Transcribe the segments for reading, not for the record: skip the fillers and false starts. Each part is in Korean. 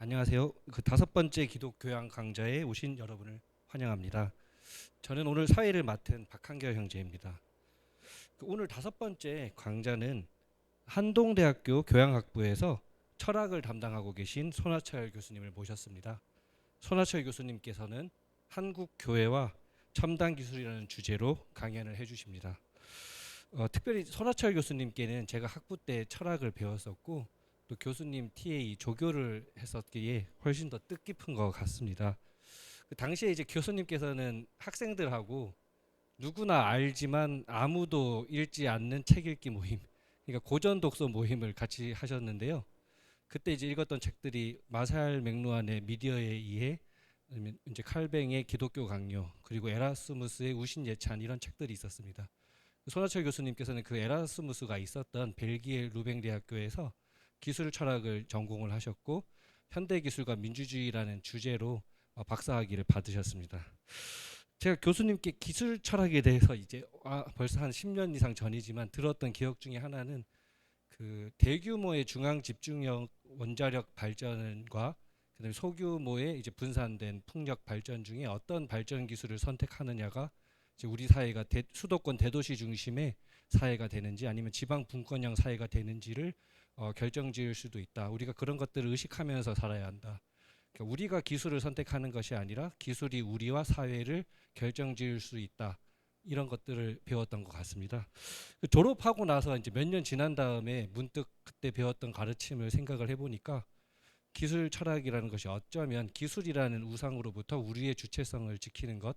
안녕하세요. 그 다섯 번째 기독 교양 강좌에 오신 여러분을 환영합니다. 저는 오늘 사회를 맡은 박한결 형제입니다. 오늘 다섯 번째 강좌는 한동대학교 교양학부에서 철학을 담당하고 계신 손하철 교수님을 모셨습니다. 손하철 교수님께서는 한국 교회와 첨단 기술이라는 주제로 강연을 해주십니다. 특별히 손하철 교수님께는 제가 학부 때 철학을 배웠었고 또 교수님 TA 조교를 했었기에 훨씬 더 뜻깊은 것 같습니다. 그 당시에 이제 교수님께서는 학생들하고 누구나 알지만 아무도 읽지 않는 책 읽기 모임, 그러니까 고전 독서 모임을 같이 하셨는데요. 그때 이제 읽었던 책들이 마살 맥루한의 미디어에 의해, 아니면 이제 칼뱅의 기독교 강요, 그리고 에라스무스의 우신 예찬 이런 책들이 있었습니다. 손하철 교수님께서는 그 에라스무스가 있었던 벨기에 루뱅 대학교에서 기술 철학을 전공을 하셨고 현대기술과 민주주의라는 주제로 박사학위를 받으셨습니다. 제가 교수님께 기술 철학에 대해서 이제 벌써 한 10년 이상 전이지만 들었던 기억 중에 하나는 그 대규모의 중앙 집중력 원자력 발전과 그다음에 소규모의 이제 분산된 풍력 발전 중에 어떤 발전 기술을 선택하느냐가 이제 우리 사회가 수도권 대도시 중심의 사회가 되는지 아니면 지방 분권형 사회가 되는지를 결정지을 수도 있다. 우리가 그런 것들을 의식하면서 살아야 한다. 그러니까 우리가 기술을 선택하는 것이 아니라 기술이 우리와 사회를 결정지을 수 있다. 이런 것들을 배웠던 것 같습니다. 졸업하고 나서 이제 몇 년 지난 다음에 문득 그때 배웠던 가르침을 생각을 해보니까 기술 철학이라는 것이 어쩌면 기술이라는 우상으로부터 우리의 주체성을 지키는 것,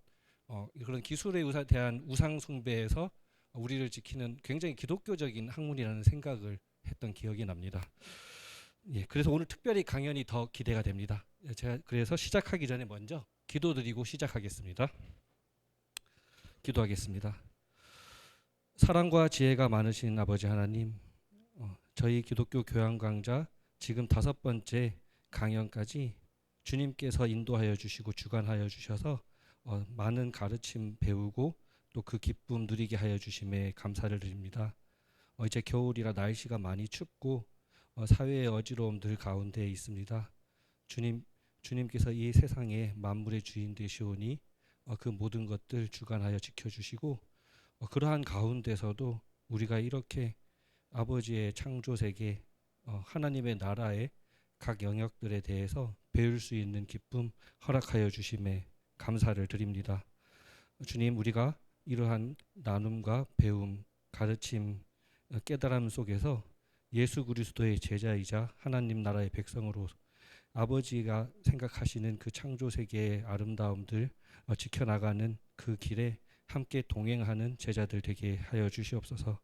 그런 기술에 대한 우상 숭배에서 우리를 지키는 굉장히 기독교적인 학문이라는 생각을 했던 기억이 납니다. 예, 그래서 오늘 특별히 강연이 더 기대가 됩니다. 제가 그래서 시작하기 전에 먼저 기도드리고 시작하겠습니다. 기도하겠습니다. 사랑과 지혜가 많으신 아버지 하나님, 저희 기독교 교양 강좌 지금 다섯 번째 강연까지 주님께서 인도하여 주시고 주관하여 주셔서 많은 가르침 배우고 또 그 기쁨 누리게 하여 주심에 감사를 드립니다. 이제 겨울이라 날씨가 많이 춥고 사회의 어지러움들 가운데 있습니다. 주님께서 이 세상의 만물의 주인 되시오니 그 모든 것들 주관하여 지켜주시고 그러한 가운데서도 우리가 이렇게 아버지의 창조 세계, 하나님의 나라의 각 영역들에 대해서 배울 수 있는 기쁨 허락하여 주심에 감사를 드립니다. 주님, 우리가 이러한 나눔과 배움, 가르침, 깨달음 속에서 예수 그리스도의 제자이자 하나님 나라의 백성으로 아버지가 생각하시는 그 창조 세계의 아름다움들 지켜나가는 그 길에 함께 동행하는 제자들 되게 하여 주시옵소서.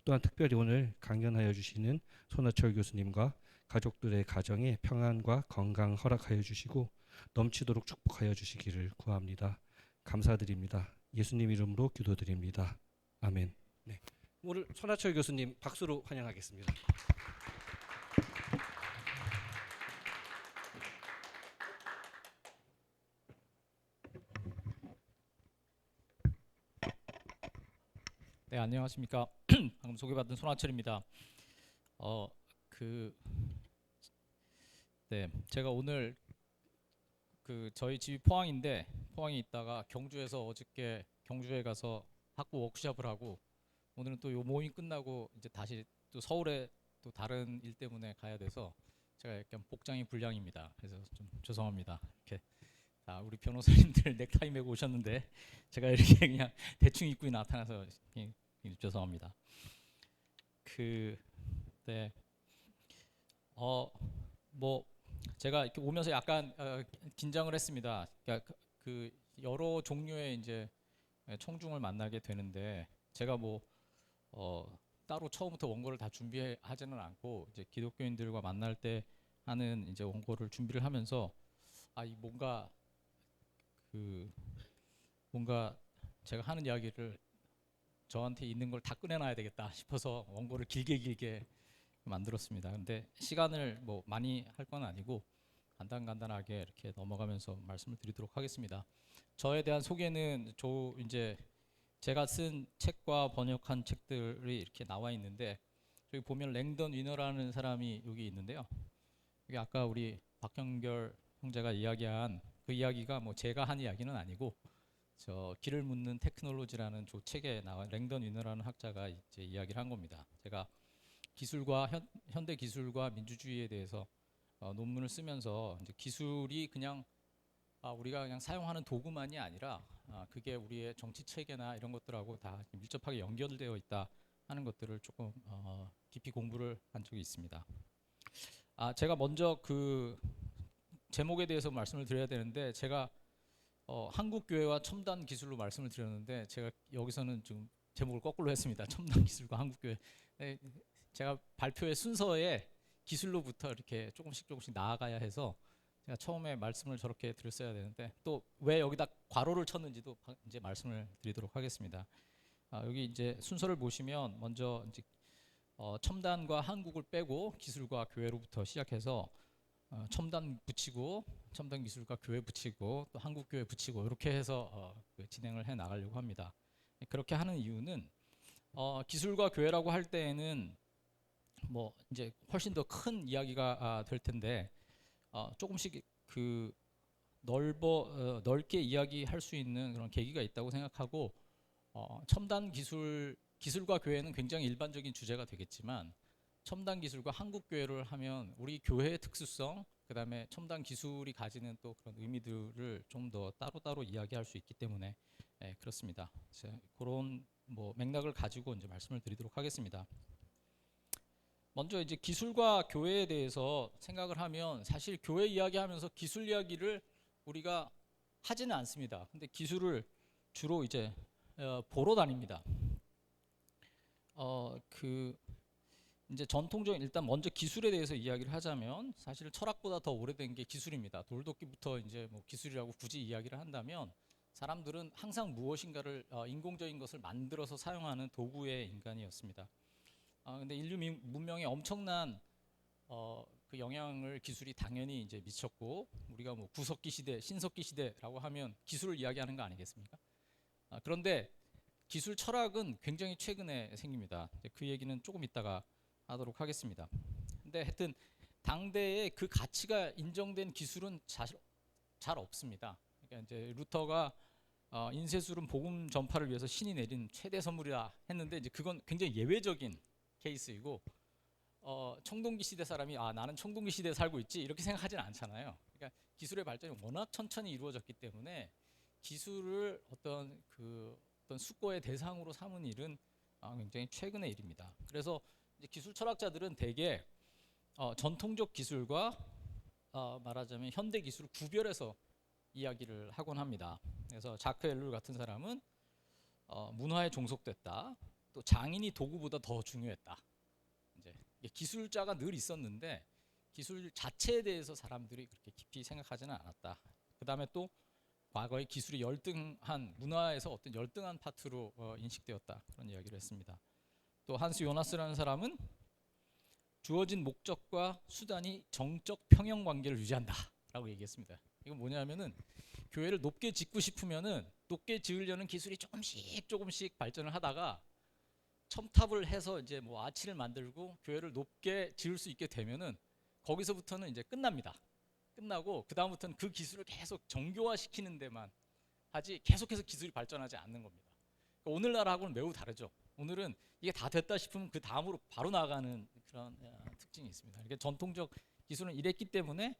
또한 특별히 오늘 강연하여 주시는 손하철 교수님과 가족들의 가정에 평안과 건강 허락하여 주시고 넘치도록 축복하여 주시기를 구합니다. 감사드립니다. 예수님 이름으로 기도드립니다. 아멘. 네. 오늘 손하철 교수님 박수로 환영하겠습니다. 네, 안녕하십니까. 방금 소개받은 손하철입니다. 그, 네, 제가 오늘 저희 집이 포항인데 포항에 있다가 경주에서 어저께 경주에 가서 학부 워크숍을 하고 오늘은 또 요 모임 끝나고 이제 다시 또 서울에 또 다른 일 때문에 가야 돼서 제가 약간 복장이 불량입니다. 그래서 좀 죄송합니다. 이렇게 우리 변호사님들 넥타이 메고 오셨는데 제가 이렇게 그냥 대충 입고 나타나서 죄송합니다. 네. 뭐 제가 이렇게 오면서 약간 긴장을 했습니다. 그러니까 그 여러 종류의 이제 청중을 만나게 되는데 제가 따로 처음부터 원고를 다 준비하지는 않고 이제 기독교인들과 만날 때 하는 이제 원고를 준비를 하면서 이 뭔가 제가 하는 이야기를 저한테 있는 걸 다 꺼내놔야 되겠다 싶어서 원고를 길게 만들었습니다. 근데 시간을 많이 할 건 아니고 간단하게 이렇게 넘어가면서 말씀을 드리도록 하겠습니다. 저에 대한 소개는 이제 제가 쓴 책과 번역한 책들이 이렇게 나와 있는데 여기 보면 랭던 위너라는 사람이 여기 있는데요. 여기 아까 우리 박형결 형제가 이야기한 그 이야기가 뭐 제가 한 이야기는 아니고 저 길을 묻는 테크놀로지라는 책에 나온 랭던 위너라는 학자가 이제 이야기를 한 겁니다. 제가 기술과 현대 기술과 민주주의에 대해서 논문을 쓰면서 이제 기술이 그냥 우리가 그냥 사용하는 도구만이 아니라 그게 우리의 정치 체계나 이런 것들하고 다 밀접하게 연결되어 있다 하는 것들을 조금 깊이 공부를 한 적이 있습니다. 제가 먼저 그 제목에 대해서 말씀을 드려야 되는데 제가 한국 교회와 첨단 기술로 말씀을 드렸는데 제가 여기서는 좀 제목을 거꾸로 했습니다. 첨단 기술과 한국 교회. 네, 제가 발표의 순서에 기술로부터 이렇게 조금씩 나아가야 해서 제가 처음에 말씀을 저렇게 드렸어야 되는데 또 왜 여기다 괄호를 쳤는지도 이제 말씀을 드리도록 하겠습니다. 여기 이제 순서를 보시면 먼저 이제 첨단과 한국을 빼고 기술과 교회로부터 시작해서 첨단 붙이고 첨단 기술과 교회 붙이고 또 한국 교회 붙이고 이렇게 해서 진행을 해 나가려고 합니다. 그렇게 하는 이유는 기술과 교회라고 할 때에는 뭐 이제 훨씬 더 큰 이야기가 될 텐데 조금씩 그 넓게 이야기할 수 있는 그런 계기가 있다고 생각하고 첨단 기술과 교회는 굉장히 일반적인 주제가 되겠지만 첨단 기술과 한국 교회를 하면 우리 교회의 특수성 그다음에 첨단 기술이 가지는 또 그런 의미들을 좀 더 따로따로 이야기할 수 있기 때문에 그렇습니다. 그런 뭐 맥락을 가지고 이제 말씀을 드리도록 하겠습니다. 먼저 이제 기술과 교회에 대해서 생각을 하면 사실 교회 이야기하면서 기술 이야기를 우리가 하지는 않습니다. 근데 기술을 주로 이제 보러 다닙니다. 이제 전통적인 일단 먼저 기술에 대해서 이야기를 하자면 사실 철학보다 더 오래된 게 기술입니다. 돌도끼부터 이제 뭐 기술이라고 굳이 이야기를 한다면 사람들은 항상 무엇인가를 인공적인 것을 만들어서 사용하는 도구의 인간이었습니다. 근데 인류 문명에 엄청난 그 영향을 기술이 당연히 이제 미쳤고 우리가 뭐 구석기 시대, 신석기 시대라고 하면 기술을 이야기하는 거 아니겠습니까? 그런데 기술 철학은 굉장히 최근에 생깁니다. 그 얘기는 조금 이따가 하도록 하겠습니다. 근데 하여튼 당대에 그 가치가 인정된 기술은 사실 잘 없습니다. 그러니까 이제 루터가 인쇄술은 복음 전파를 위해서 신이 내린 최대 선물이다 했는데 이제 그건 굉장히 예외적인 케이스이고 청동기 시대 사람이 나는 청동기 시대에 살고 있지 이렇게 생각하지는 않잖아요. 그러니까 기술의 발전이 워낙 천천히 이루어졌기 때문에 기술을 어떤 숙고의 대상으로 삼은 일은 굉장히 최근의 일입니다. 그래서 이제 기술 철학자들은 대개 전통적 기술과 말하자면 현대 기술을 구별해서 이야기를 하곤 합니다. 그래서 자크 엘룰 같은 사람은 문화에 종속됐다. 또 장인이 도구보다 더 중요했다. 이제 기술자가 늘 있었는데 기술 자체에 대해서 사람들이 그렇게 깊이 생각하지는 않았다. 그다음에 또 과거에 기술이 열등한 문화에서 어떤 열등한 파트로 인식되었다. 그런 이야기를 했습니다. 또 한스 요나스라는 사람은 주어진 목적과 수단이 정적 평형 관계를 유지한다라고 얘기했습니다. 이건 뭐냐면은 교회를 높게 짓고 싶으면은 높게 지으려는 기술이 조금씩 발전을 하다가 첨탑을 해서 이제 뭐 아치를 만들고 교회를 높게 지을 수 있게 되면은 거기서부터는 이제 끝납니다. 끝나고 그 다음부터는 그 기술을 계속 정교화시키는 데만 하지 계속해서 기술이 발전하지 않는 겁니다. 그러니까 오늘날하고는 매우 다르죠. 오늘은 이게 다 됐다 싶으면 그 다음으로 바로 나가는 그런 특징이 있습니다. 그러니까 전통적 기술은 이랬기 때문에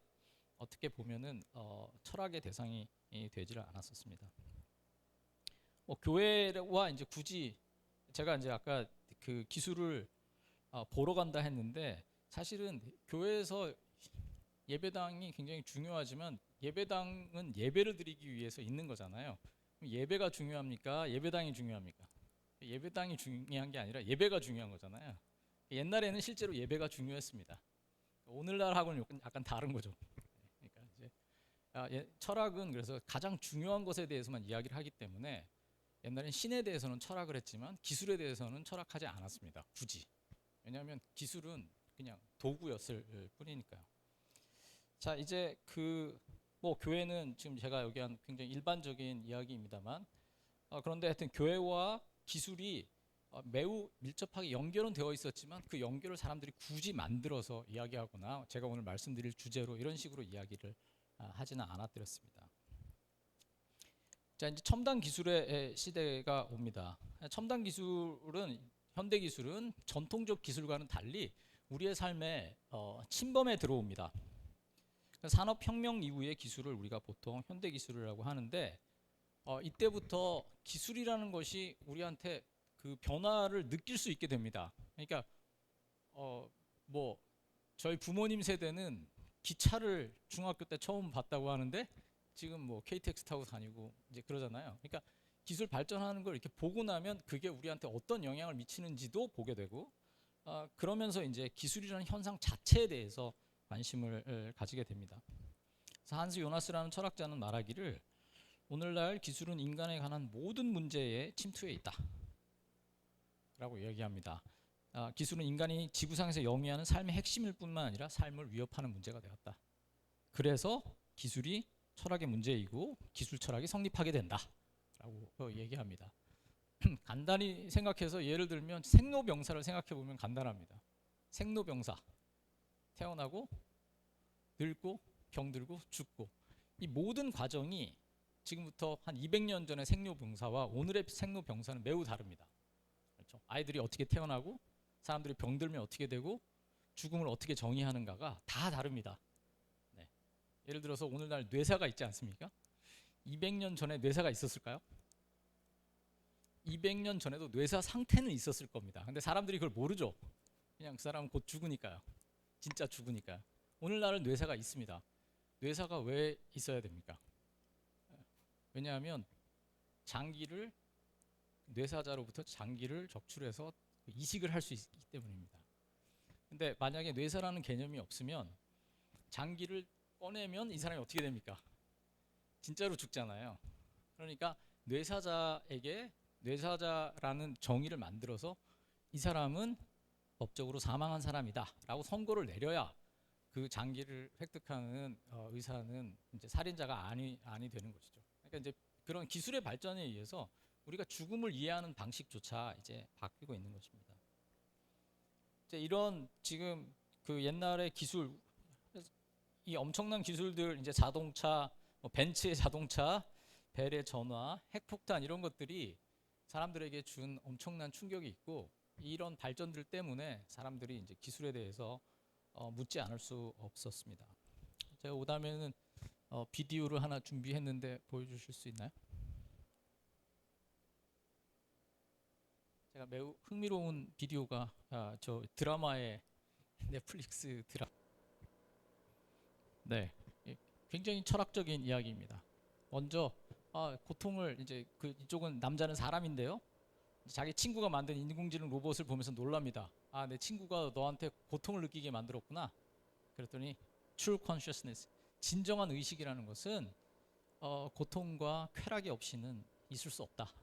어떻게 보면은 철학의 대상이 되지를 않았었습니다. 교회와 이제 굳이 제가 이제 아까 그 기술을 보러 간다 했는데 사실은 교회에서 예배당이 굉장히 중요하지만 예배당은 예배를 드리기 위해서 있는 거잖아요. 예배가 중요합니까? 예배당이 중요합니까? 예배당이 중요한 게 아니라 예배가 중요한 거잖아요. 옛날에는 실제로 예배가 중요했습니다. 오늘날하고는 약간 다른 거죠. 그러니까 이제 철학은 그래서 가장 중요한 것에 대해서만 이야기를 하기 때문에 옛날엔 신에 대해서는 철학을 했지만 기술에 대해서는 철학하지 않았습니다. 굳이. 왜냐하면 기술은 그냥 도구였을 뿐이니까요. 자, 이제 뭐 교회는 지금 제가 여기 한 굉장히 일반적인 이야기입니다만 그런데 하여튼 교회와 기술이 매우 밀접하게 연결은 되어 있었지만 그 연결을 사람들이 굳이 만들어서 이야기하거나 제가 오늘 말씀드릴 주제로 이런 식으로 이야기를 하지는 않았더랬습니다. 자, 이제 첨단 기술의 시대가 옵니다. 첨단 기술은, 현대 기술은 전통적 기술과는 달리 우리의 삶에 침범에 들어옵니다. 산업혁명 이후의 기술을 우리가 보통 현대 기술이라고 하는데, 이때부터 기술이라는 것이 우리한테 그 변화를 느낄 수 있게 됩니다. 그러니까 뭐 저희 부모님 세대는 기차를 중학교 때 처음 봤다고 하는데 지금 뭐 KTX 타고 다니고 이제 그러잖아요. 그러니까 기술 발전하는 걸 이렇게 보고 나면 그게 우리한테 어떤 영향을 미치는지도 보게 되고, 그러면서 이제 기술이라는 현상 자체에 대해서 관심을 가지게 됩니다. 그래서 한스 요나스라는 철학자는 말하기를, 오늘날 기술은 인간에 관한 모든 문제에 침투해 있다 라고 얘기합니다. 기술은 인간이 지구상에서 영위하는 삶의 핵심일 뿐만 아니라 삶을 위협하는 문제가 되었다. 그래서 기술이 철학의 문제이고 기술 철학이 성립하게 된다 라고 얘기합니다. 간단히 생각해서 예를 들면 생로병사를 생각해 보면 간단합니다. 생로병사, 태어나고 늙고 병들고 죽고, 이 모든 과정이 지금부터 한 200년 전의 생로병사와 오늘의 생로병사는 매우 다릅니다. 그렇죠? 아이들이 어떻게 태어나고 사람들이 병들면 어떻게 되고 죽음을 어떻게 정의하는가가 다 다릅니다. 네. 예를 들어서 오늘날 뇌사가 있지 않습니까? 200년 전에 뇌사가 있었을까요? 200년 전에도 뇌사 상태는 있었을 겁니다. 근데 사람들이 그걸 모르죠. 그냥 그 사람은 곧 죽으니까요. 진짜 죽으니까요. 오늘날은 뇌사가 있습니다. 뇌사가 왜 있어야 됩니까? 왜냐하면 장기를, 뇌사자로부터 장기를 적출해서 이식을 할 수 있기 때문입니다. 근데 만약에 뇌사라는 개념이 없으면 장기를 꺼내면 이 사람이 어떻게 됩니까? 진짜로 죽잖아요. 그러니까 뇌사자에게 뇌사자라는 정의를 만들어서 이 사람은 법적으로 사망한 사람이다 라고 선고를 내려야 그 장기를 획득하는 의사는 이제 살인자가 아니 되는 것이죠. 그러니까 이제 그런 기술의 발전에 의해서 우리가 죽음을 이해하는 방식조차 이제 바뀌고 있는 것입니다. 이제 이런 지금 그 옛날의 기술, 이 엄청난 기술들, 이제 자동차, 뭐 벤츠의 자동차, 벨의 전화, 핵폭탄, 이런 것들이 사람들에게 준 엄청난 충격이 있고, 이런 발전들 때문에 사람들이 이제 기술에 대해서 묻지 않을 수 없었습니다. 제가 오다음에는 비디오를 하나 준비했는데 보여주실 수 있나요? 제가 매우 흥미로운 비디오가 저 드라마의 넷플릭스 드라마. 네, 굉장히 철학적인 이야기입니다. 먼저 고통을, 이제 이쪽은 남자는 사람인데요. 자기 친구가 만든 인공지능 로봇을 보면서 놀랍니다. 내 친구가 너한테 고통을 느끼게 만들었구나. 그랬더니 true consciousness, 진정한 의식이라는 것은 고통과 쾌락이 없이는 있을 수 없다.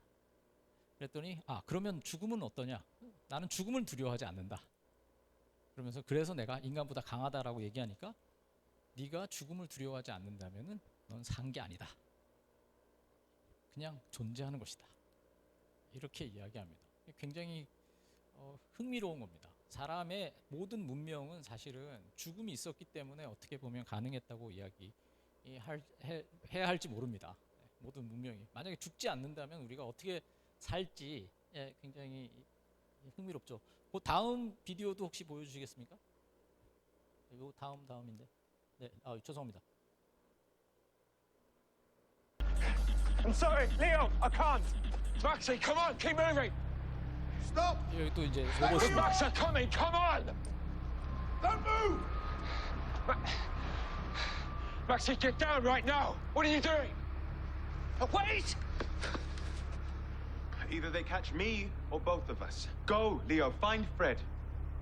그랬더니 그러면 죽음은 어떠냐? 나는 죽음을 두려워하지 않는다. 그러면서 그래서 내가 인간보다 강하다라고 얘기하니까, 네가 죽음을 두려워하지 않는다면은 넌 산 게 아니다. 그냥 존재하는 것이다. 이렇게 이야기합니다. 굉장히 흥미로운 겁니다. 사람의 모든 문명은 사실은 죽음이 있었기 때문에 어떻게 보면 가능했다고 해야 할지 모릅니다. 모든 문명이 만약에 죽지 않는다면 우리가 어떻게 살지 굉장히 흥미롭죠. 그 다음 비디오도 혹시 보여주시겠습니까? 이거 다음인데. 네, 죄송합니다. I'm sorry, Leo, I can't. Maxie, come on, keep moving. Stop! 여기 또 이제 Max 로봇입니다. are coming, come on! Don't move! Maxie, get down right now. What are you doing? Wait! Either they catch me or both of us. Go, Leo, find Fred.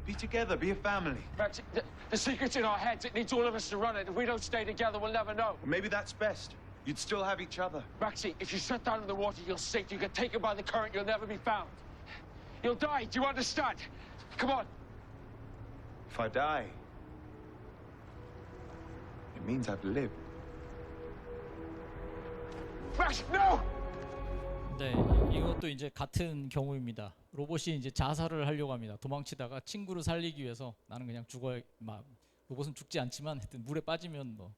Be together, be a family. Maxie, the secret's in our heads. It needs all of us to run it. If we don't stay together, we'll never know. Maybe that's best. You'd still have each other. Maxie, if you shut down in the water, you'll sink. You get taken by the current, you'll never be found. You'll die, do you understand? Come on. If I die, it means I've lived. Max, no! 네, 이것도 이제 같은 경우입니다. 로봇이 이제 자살을 하려고 합니다. 도망치다가 친구를 살리기 위해서 나는 그냥 죽어, 막 로봇은 죽지 않지만 하여튼 물에 빠지면 뭐,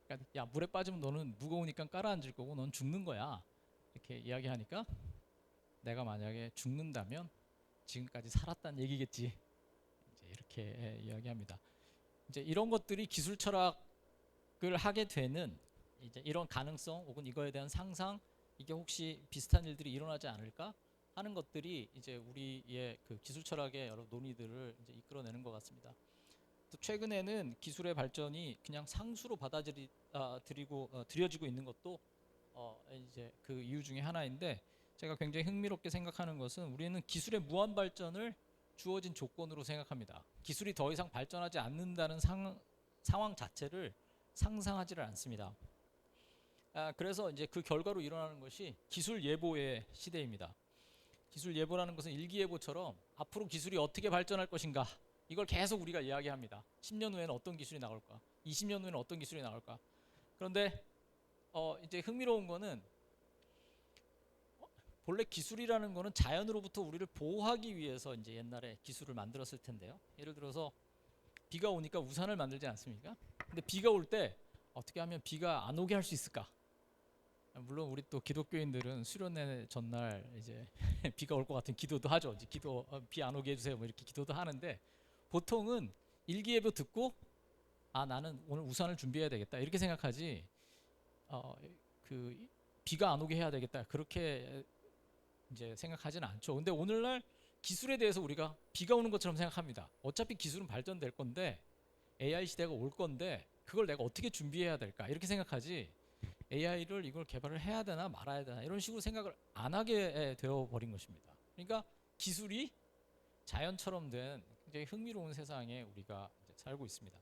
그러니까 야 물에 빠지면 너는 무거우니까 깔아앉을 거고 넌 죽는 거야. 이렇게 이야기하니까 내가 만약에 죽는다면 지금까지 살았다는 얘기겠지. 이제 이렇게 이야기합니다. 이제 이런 것들이 기술 철학을 하게 되는 이제 이런 가능성 혹은 이거에 대한 상상, 이게 혹시 비슷한 일들이 일어나지 않을까 하는 것들이 이제 우리의 그 기술 철학의 여러 논의들을 이제 이끌어내는 것 같습니다. 또 최근에는 기술의 발전이 그냥 상수로 들여지고 있는 것도 이제 그 이유 중에 하나인데, 제가 굉장히 흥미롭게 생각하는 것은 우리는 기술의 무한 발전을 주어진 조건으로 생각합니다. 기술이 더 이상 발전하지 않는다는 상황 자체를 상상하지를 않습니다. 그래서 이제 그 결과로 일어나는 것이 기술 예보의 시대입니다. 기술 예보라는 것은 일기예보처럼 앞으로 기술이 어떻게 발전할 것인가, 이걸 계속 우리가 이야기합니다. 10년 후에는 어떤 기술이 나올까, 20년 후에는 어떤 기술이 나올까. 그런데 이제 흥미로운 거는 본래 기술이라는 거는 자연으로부터 우리를 보호하기 위해서 이제 옛날에 기술을 만들었을 텐데요. 예를 들어서 비가 오니까 우산을 만들지 않습니까? 근데 비가 올 때 어떻게 하면 비가 안 오게 할 수 있을까? 물론 우리 또 기독교인들은 수련회 전날 이제 비가 올 것 같은 기도도 하죠. 이제 비 안 오게 해주세요. 뭐 이렇게 기도도 하는데, 보통은 일기예보 듣고 나는 오늘 우산을 준비해야 되겠다 이렇게 생각하지, 그 비가 안 오게 해야 되겠다 그렇게 이제 생각하지는 않죠. 근데 오늘날 기술에 대해서 우리가 비가 오는 것처럼 생각합니다. 어차피 기술은 발전될 건데, AI 시대가 올 건데 그걸 내가 어떻게 준비해야 될까 이렇게 생각하지, AI를 이걸 개발을 해야 되나 말아야 되나 이런 식으로 생각을 안 하게 되어 버린 것입니다. 그러니까 기술이 자연처럼 된 굉장히 흥미로운 세상에 우리가 이제 살고 있습니다.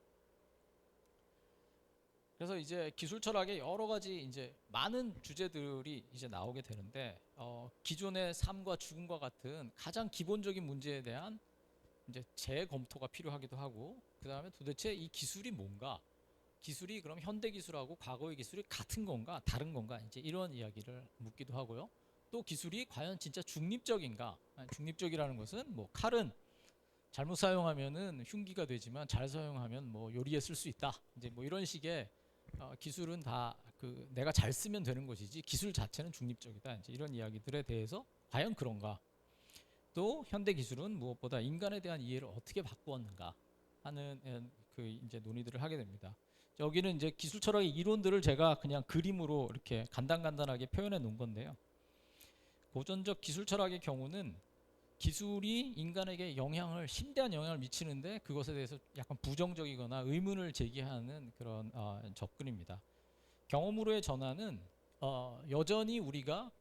그래서 이제 기술 철학의 여러 가지 이제 많은 주제들이 이제 나오게 되는데, 기존의 삶과 죽음과 같은 가장 기본적인 문제에 대한 이제 재검토가 필요하기도 하고, 그 다음에 도대체 이 기술이 뭔가, 기술이 그럼 현대 기술하고 과거의 기술이 같은 건가 다른 건가, 이제 이런 이야기를 묻기도 하고요. 또 기술이 과연 진짜 중립적인가. 중립적이라는 것은 뭐 칼은 잘못 사용하면은 흉기가 되지만 잘 사용하면 뭐 요리에 쓸 수 있다. 이제 뭐 이런 식의 기술은 다 그 내가 잘 쓰면 되는 것이지 기술 자체는 중립적이다. 이제 이런 이야기들에 대해서 과연 그런가. 또 현대 기술은 무엇보다 인간에 대한 이해를 어떻게 바꾸었는가 하는 그 이제 논의들을 하게 됩니다. 여기는 이제 기술 철학의 이론들을 제가 그냥 그림으로 이렇게 간단하게 표현해 놓은 건데요. 고전적 기술 철학의 경우는 기술이 인간에게 심대한 영향을 미치는데 그것에 대해서 약간 부정적이거나 의문을 제기하는 그런 접근입니다. 경험으로의 전환은 여전히 우리가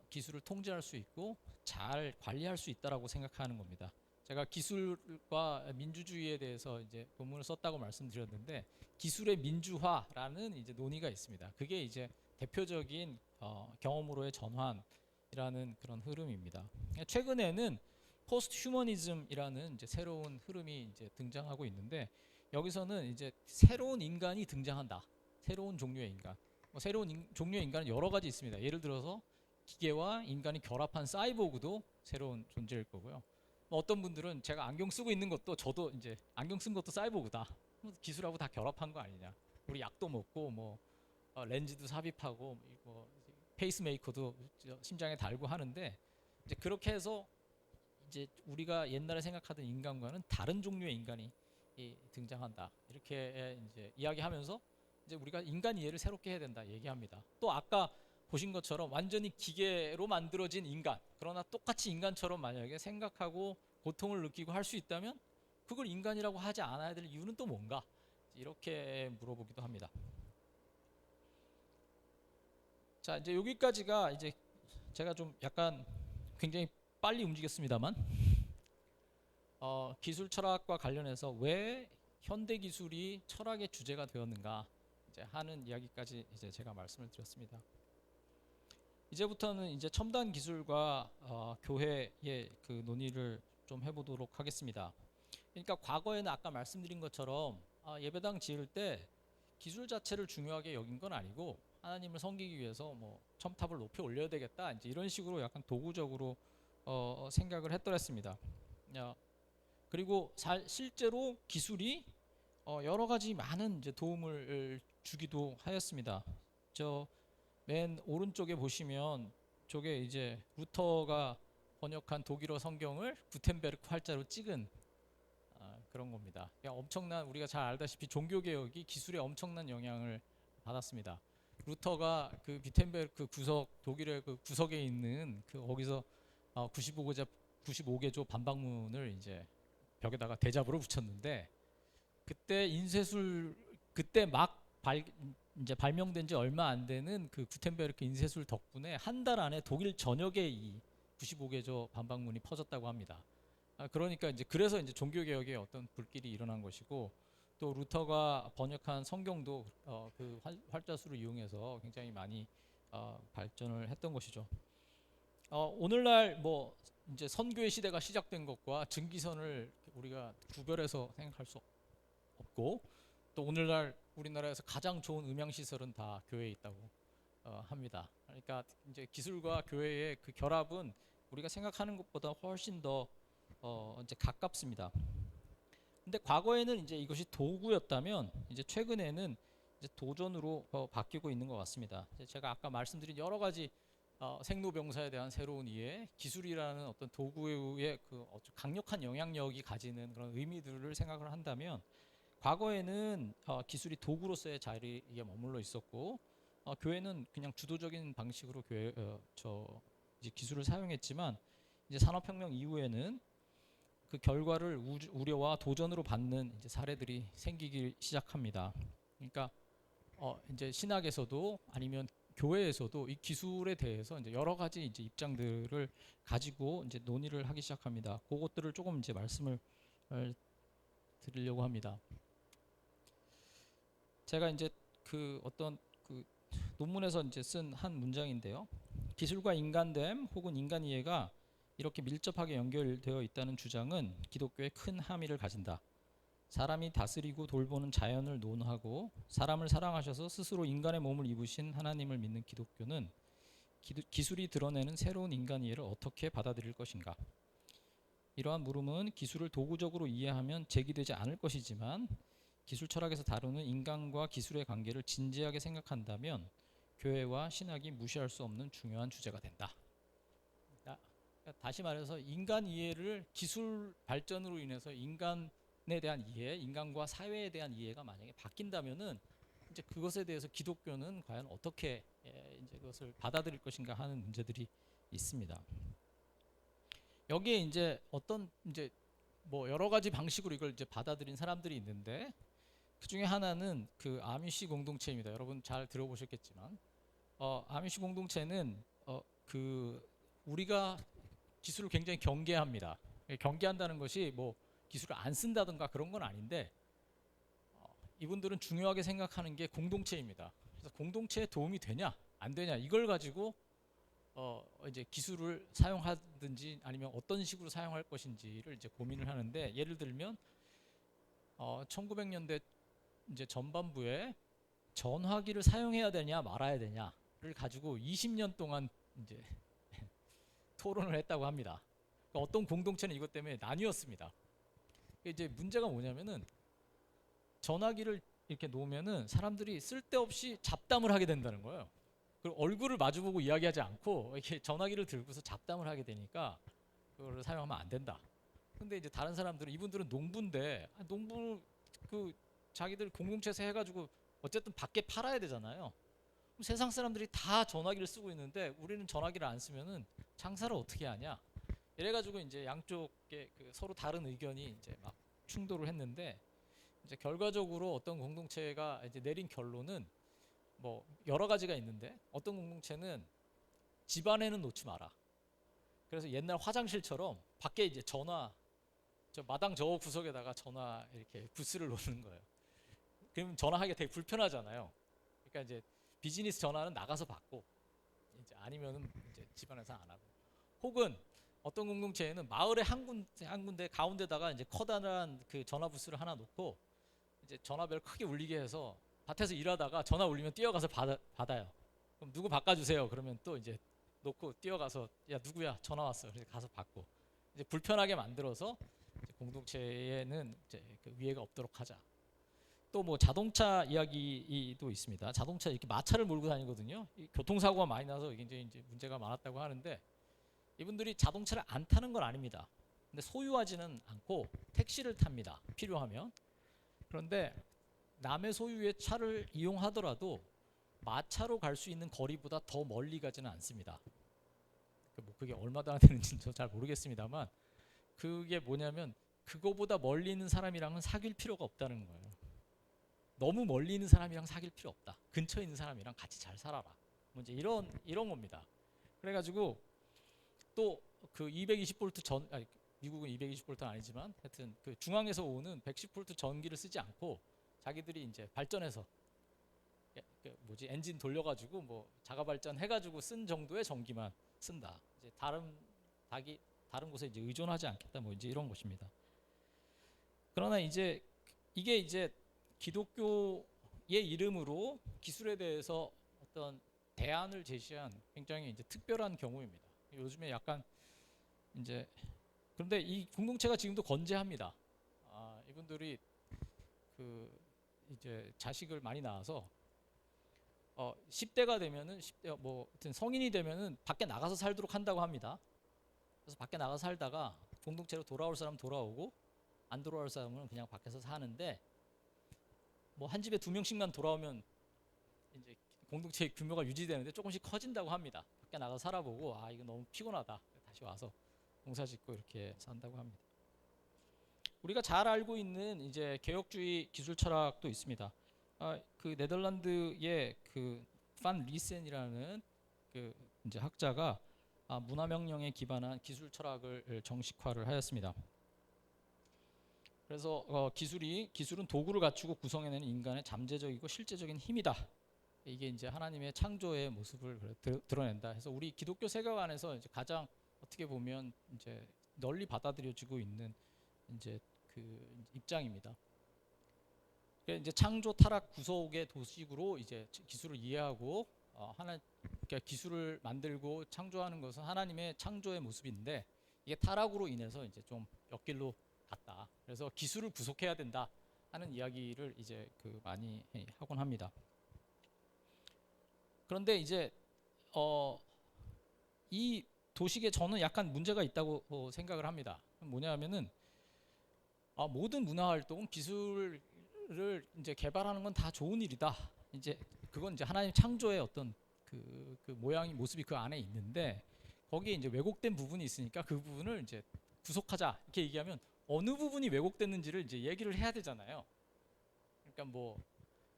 기술을 통제할 수 있고 잘 관리할 수 있다라고 생각하는 겁니다. 제가 기술과 민주주의에 대해서 이제 논문을 썼다고 말씀드렸는데, 기술의 민주화라는 이제 논의가 있습니다. 그게 이제 대표적인 경험으로의 전환이라는 그런 흐름입니다. 최근에는 포스트 휴머니즘이라는 이제 새로운 흐름이 이제 등장하고 있는데, 여기서는 이제 새로운 인간이 등장한다. 새로운 종류의 인간. 새로운 종류의 인간은 여러 가지 있습니다. 예를 들어서 기계와 인간이 결합한 사이보그도 새로운 존재일 거고요. 어떤 분들은 제가 안경 쓰고 있는 것도, 저도 이제 안경 쓴 것도 사이보그다. 기술하고 다 결합한 거 아니냐. 우리 약도 먹고 뭐 렌즈도 삽입하고 뭐 페이스메이커도 심장에 달고 하는데, 이제 그렇게 해서 이제 우리가 옛날에 생각하던 인간과는 다른 종류의 인간이 등장한다. 이렇게 이제 이야기하면서 이제 우리가 인간 이해를 새롭게 해야 된다 얘기합니다. 또 아까 보신 것처럼 완전히 기계로 만들어진 인간, 그러나 똑같이 인간처럼 만약에 생각하고 고통을 느끼고 할 수 있다면 그걸 인간이라고 하지 않아야 될 이유는 또 뭔가, 이렇게 물어보기도 합니다. 자, 이제 여기까지가 이제 제가 좀 약간 굉장히 빨리 움직였습니다만, 기술 철학과 관련해서 왜 현대 기술이 철학의 주제가 되었는가 이제 하는 이야기까지 이제 제가 말씀을 드렸습니다. 이제부터는 이제 첨단 기술과 교회의 그 논의를 좀 해보도록 하겠습니다. 그러니까 과거에는 아까 말씀드린 것처럼 예배당 지을 때 기술 자체를 중요하게 여긴 건 아니고 하나님을 섬기기 위해서 뭐 첨탑을 높이 올려야 되겠다 이제 이런 식으로 약간 도구적으로 생각을 했더랬습니다. 그리고 실제로 기술이 여러 가지 많은 이제 도움을 주기도 하였습니다. 저 맨 오른쪽에 보시면 저게 이제 루터가 번역한 독일어 성경을 구텐베르크 활자로 찍은 그런 겁니다. 그러니까 엄청난 우리가 잘 알다시피 종교 개혁이 기술에 엄청난 영향을 받았습니다. 루터가 그 비텐베르크 구석 독일의 그 구석에 있는 그 거기서 95개조 반박문을 이제 벽에다가 대잡으로 붙였는데 그때 인쇄술 그때 막 이제 발명된 지 얼마 안 되는 그 구텐베르크 인쇄술 덕분에 한 달 안에 독일 전역에 이 95개조 반박문이 퍼졌다고 합니다. 그러니까 이제 그래서 이제 종교 개혁의 어떤 불길이 일어난 것이고 또 루터가 번역한 성경도 그 활자수를 이용해서 굉장히 많이 발전을 했던 것이죠. 오늘날 뭐 이제 선교의 시대가 시작된 것과 증기선을 우리가 구별해서 생각할 수 없고 또 오늘날 우리나라에서 가장 좋은 음향 시설은 다 교회에 있다고 합니다. 그러니까 이제 기술과 교회의 그 결합은 우리가 생각하는 것보다 훨씬 더 이제 가깝습니다. 근데 과거에는 이제 이것이 도구였다면 이제 최근에는 이제 도전으로 바뀌고 있는 것 같습니다. 제가 아까 말씀드린 여러 가지 생로병사에 대한 새로운 이해, 기술이라는 어떤 도구의 그 강력한 영향력이 가지는 그런 의미들을 생각을 한다면 과거에는 기술이 도구로서의 자리에 머물러 있었고 교회는 그냥 주도적인 방식으로 이제 기술을 사용했지만 이제 산업혁명 이후에는 그 결과를 우려와 도전으로 받는 이제 사례들이 생기기 시작합니다. 그러니까 이제 신학에서도 아니면 교회에서도 이 기술에 대해서 이제 여러 가지 이제 입장들을 가지고 이제 논의를 하기 시작합니다. 그것들을 조금 이제 말씀을 드리려고 합니다. 제가 이제 그 어떤 그 논문에서 이제 쓴 한 문장인데요. 기술과 인간됨 혹은 인간 이해가 이렇게 밀접하게 연결되어 있다는 주장은 기독교에 큰 함의를 가진다. 사람이 다스리고 돌보는 자연을 논하고 사람을 사랑하셔서 스스로 인간의 몸을 입으신 하나님을 믿는 기독교는 기술이 드러내는 새로운 인간 이해를 어떻게 받아들일 것인가? 이러한 물음은 기술을 도구적으로 이해하면 제기되지 않을 것이지만 기술 철학에서 다루는 인간과 기술의 관계를 진지하게 생각한다면 교회와 신학이 무시할 수 없는 중요한 주제가 된다. 다시 말해서 인간 이해를 기술 발전으로 인해서 인간에 대한 이해, 인간과 사회에 대한 이해가 만약에 바뀐다면은 이제 그것에 대해서 기독교는 과연 어떻게 이제 그것을 받아들일 것인가 하는 문제들이 있습니다. 여기에 이제 어떤 이제 뭐 여러 가지 방식으로 이걸 이제 받아들인 사람들이 있는데 그 중에 하나는 그 아미시 공동체입니다. 여러분 잘 들어보셨겠지만 아미시 공동체는 그 우리가 기술을 굉장히 경계합니다. 경계한다는 것이 뭐 기술을 안 쓴다든가 그런 건 아닌데 이분들은 중요하게 생각하는 게 공동체입니다. 그래서 공동체에 도움이 되냐 안 되냐 이걸 가지고 이제 기술을 사용하든지 아니면 어떤 식으로 사용할 것인지를 이제 고민을 하는데 예를 들면 1900년대 이제 전반부에 전화기를 사용해야 되냐 말아야 되냐를 가지고 20년 동안 이제 토론을 했다고 합니다. 그러니까 어떤 공동체는 이것 때문에 나뉘었습니다. 이제 문제가 뭐냐면은 전화기를 이렇게 놓으면은 사람들이 쓸데없이 잡담을 하게 된다는 거예요. 그리고 얼굴을 마주보고 이야기하지 않고 이렇게 전화기를 들고서 잡담을 하게 되니까 그걸 사용하면 안 된다. 근데 이제 다른 사람들은 이분들은 농부인데 농부 그 자기들 공동체에서 해가지고 어쨌든 밖에 팔아야 되잖아요. 세상 사람들이 다 전화기를 쓰고 있는데 우리는 전화기를 안 쓰면은 장사를 어떻게 하냐? 이래가지고 이제 양쪽에 그 서로 다른 의견이 이제 막 충돌을 했는데 이제 결과적으로 어떤 공동체가 이제 내린 결론은 뭐 여러 가지가 있는데 어떤 공동체는 집안에는 놓지 마라. 그래서 옛날 화장실처럼 밖에 이제 전화 저 마당 저 구석에다가 전화 이렇게 부스를 놓는 거예요. 그러면 전화하기가 되게 불편하잖아요. 그러니까 이제 비즈니스 전화는 나가서 받고 이제 아니면은 이제 집안에서 안 하고 혹은 어떤 공동체에는 마을에 한 군데 가운데다가 이제 커다란 그 전화 부스를 하나 놓고 이제 전화벨 크게 울리게 해서 밭에서 일하다가 전화 울리면 뛰어가서 받아요. 그럼 누구 바꿔주세요. 그러면 또 이제 놓고 뛰어가서 야 누구야 전화 왔어. 그래서 가서 받고 이제 불편하게 만들어서 이제 공동체에는 이제 그 위해가 없도록 하자. 또 뭐 자동차 이야기도 있습니다. 자동차 이렇게 마차를 몰고 다니거든요. 이 교통사고가 많이 나서 이제 문제가 많았다고 하는데 이분들이 자동차를 안 타는 건 아닙니다. 근데 소유하지는 않고 택시를 탑니다. 필요하면. 그런데 남의 소유의 차를 이용하더라도 마차로 갈 수 있는 거리보다 더 멀리 가지는 않습니다. 뭐 그게 얼마나 되는지는 저 잘 모르겠습니다만 그게 뭐냐면 그거보다 멀리 있는 사람이랑은 사귈 필요가 없다는 거예요. 너무 멀리 있는 사람이랑 사귈 필요 없다. 근처에 있는 사람이랑 같이 잘 살아라. 뭐 이제 이런 겁니다. 그래가지고 또 그 220V 미국은 220V는 아니지만 하여튼 그 중앙에서 오는 110V 전기를 쓰지 않고 자기들이 이제 발전해서 엔진 돌려가지고 뭐 자가 발전 해가지고 쓴 정도의 전기만 쓴다. 이제 다른 곳에 이제 의존하지 않겠다. 뭐 이제 이런 것입니다. 그러나 이제 이게 이제 기독교의 이름으로 기술에 대해서 어떤 대안을 제시한 굉장히 이제 특별한 경우입니다. 요즘에 약간 이제 그런데 이 공동체가 지금도 건재합니다. 이분들이 그 이제 자식을 많이 낳아서 10대가 되면은 10대 뭐 하여튼 성인이 되면은 밖에 나가서 살도록 한다고 합니다. 그래서 밖에 나가서 살다가 공동체로 돌아올 사람 돌아오고 안 돌아올 사람은 그냥 밖에서 사는데 뭐 한 집에 2명씩만 돌아오면 이제 공동체의 규모가 유지되는데 조금씩 커진다고 합니다. 밖에 나가서 살아보고 이거 너무 피곤하다. 다시 와서 농사 짓고 이렇게 산다고 합니다. 우리가 잘 알고 있는 이제 개혁주의 기술 철학도 있습니다. 그 네덜란드의 그 판 리센이라는 그 이제 학자가 문화명령에 기반한 기술 철학을 정식화를 하였습니다. 그래서 기술은 도구를 갖추고 구성해내는 인간의 잠재적이고 실제적인 힘이다. 이게 이제 하나님의 창조의 모습을 드러낸다. 해서 우리 기독교 세계관 안에서 이제 가장 어떻게 보면 이제 널리 받아들여지고 있는 이제 그 입장입니다. 이제 창조, 타락, 구속의 도식으로 이제 기술을 이해하고 그러니까 기술을 만들고 창조하는 것은 하나님의 창조의 모습인데 이게 타락으로 인해서 이제 좀 옆길로 갔다. 그래서 기술을 구속해야 된다 하는 이야기를 이제 그 많이 하곤 합니다. 그런데 이제 이 도식에 저는 약간 문제가 있다고 생각을 합니다. 뭐냐면은 모든 문화 활동, 기술을 이제 개발하는 건 다 좋은 일이다. 이제 그건 이제 하나님 창조의 어떤 그 모양이 모습이 그 안에 있는데 거기에 이제 왜곡된 부분이 있으니까 그 부분을 이제 구속하자 이렇게 얘기하면 어느 부분이 왜곡됐는지를 이제 얘기를 해야 되잖아요. 그러니까 뭐